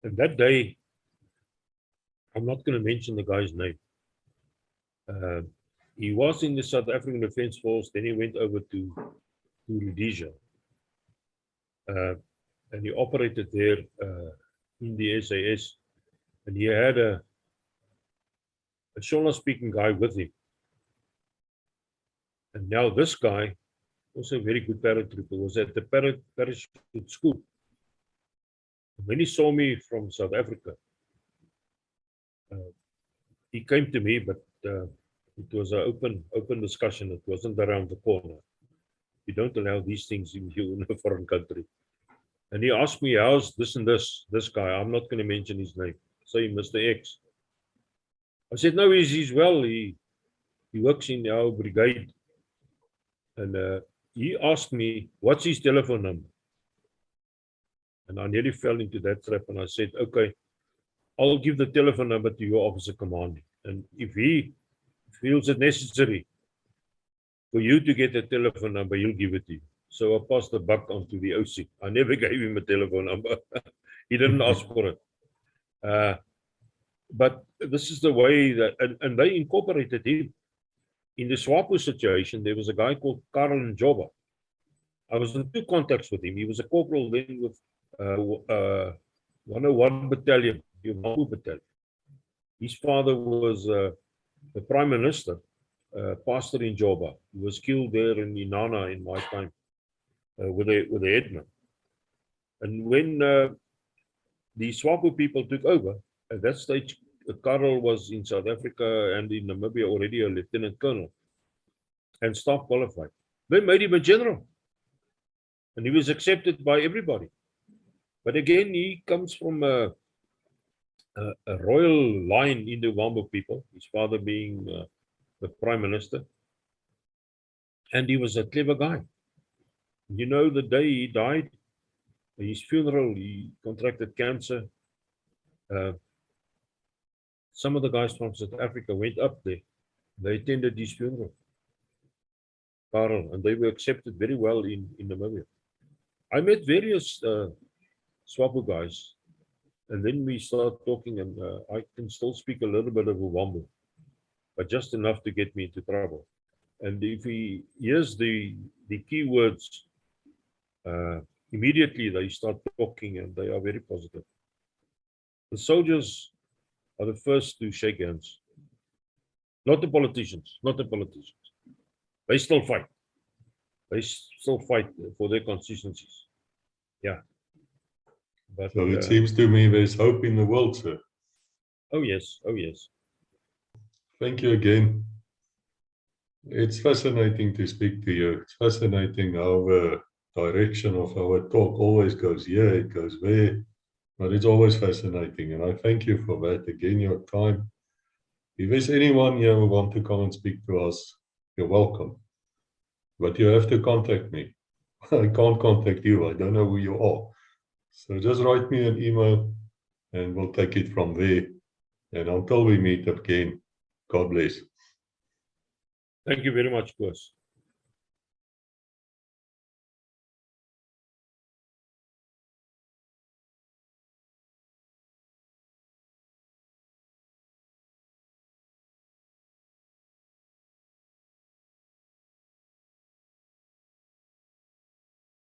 And that day, I'm not going to mention the guy's name. He was in the South African Defence Force, then he went over to Rhodesia. And he operated there in the SAS. And he had a Shona-speaking guy with him. And now this guy, also a very good paratrooper, was at the parachute school. When he saw me from South Africa, he came to me, but it was an open discussion. It wasn't around the corner. You don't allow these things in a foreign country. And he asked me, how's this and this guy? I'm not going to mention his name. Say Mr. X. I said, no, he's well. He works in our brigade. And he asked me, what's his telephone number? And I nearly fell into that trap. And I said, okay, I'll give the telephone number to your officer commanding. And if he feels it necessary for you to get the telephone number, he'll give it to you. So I passed the buck on to the OC. I never gave him a telephone number. He didn't ask for it. But this is the way that, and they incorporated him. In the SWAPO situation, there was a guy called Karl Njoba. I was in 2 contacts with him. He was a corporal then with 101 Battalion, the SWAPO Battalion. His father was the Prime Minister, Pastor in Njoba. He was killed there in Inana in my time with the headman. And when the SWAPO people took over, at that stage, Karl was in South Africa and in Namibia already a lieutenant colonel and staff qualified. They made him a general. And he was accepted by everybody. But again, he comes from a royal line in the Wambo people, his father being the Prime Minister. And he was a clever guy. You know, the day he died, his funeral, he contracted cancer. Some of the guys from South Africa went up there. They attended his funeral, Karl, and they were accepted very well in Namibia. I met various SWAPO guys, and then we started talking, and I can still speak a little bit of Wambo, but just enough to get me into trouble. And if he hears the key words, immediately they start talking, and they are very positive. The soldiers are the first to shake hands. Not the politicians, They still fight. They still fight for their constituencies. Yeah. But, So it seems to me there's hope in the world, sir. oh yes, oh yes. Thank you again. It's fascinating to speak to you. It's fascinating how the direction of our talk always goes here, it goes there, but it's always fascinating. And I thank you for that. Again, your time. If there's anyone here who want to come and speak to us, you're welcome. But you have to contact me. I can't contact you. I don't know who you are. So just write me an email and we'll take it from there. And until we meet again, God bless. Thank you very much, Koos.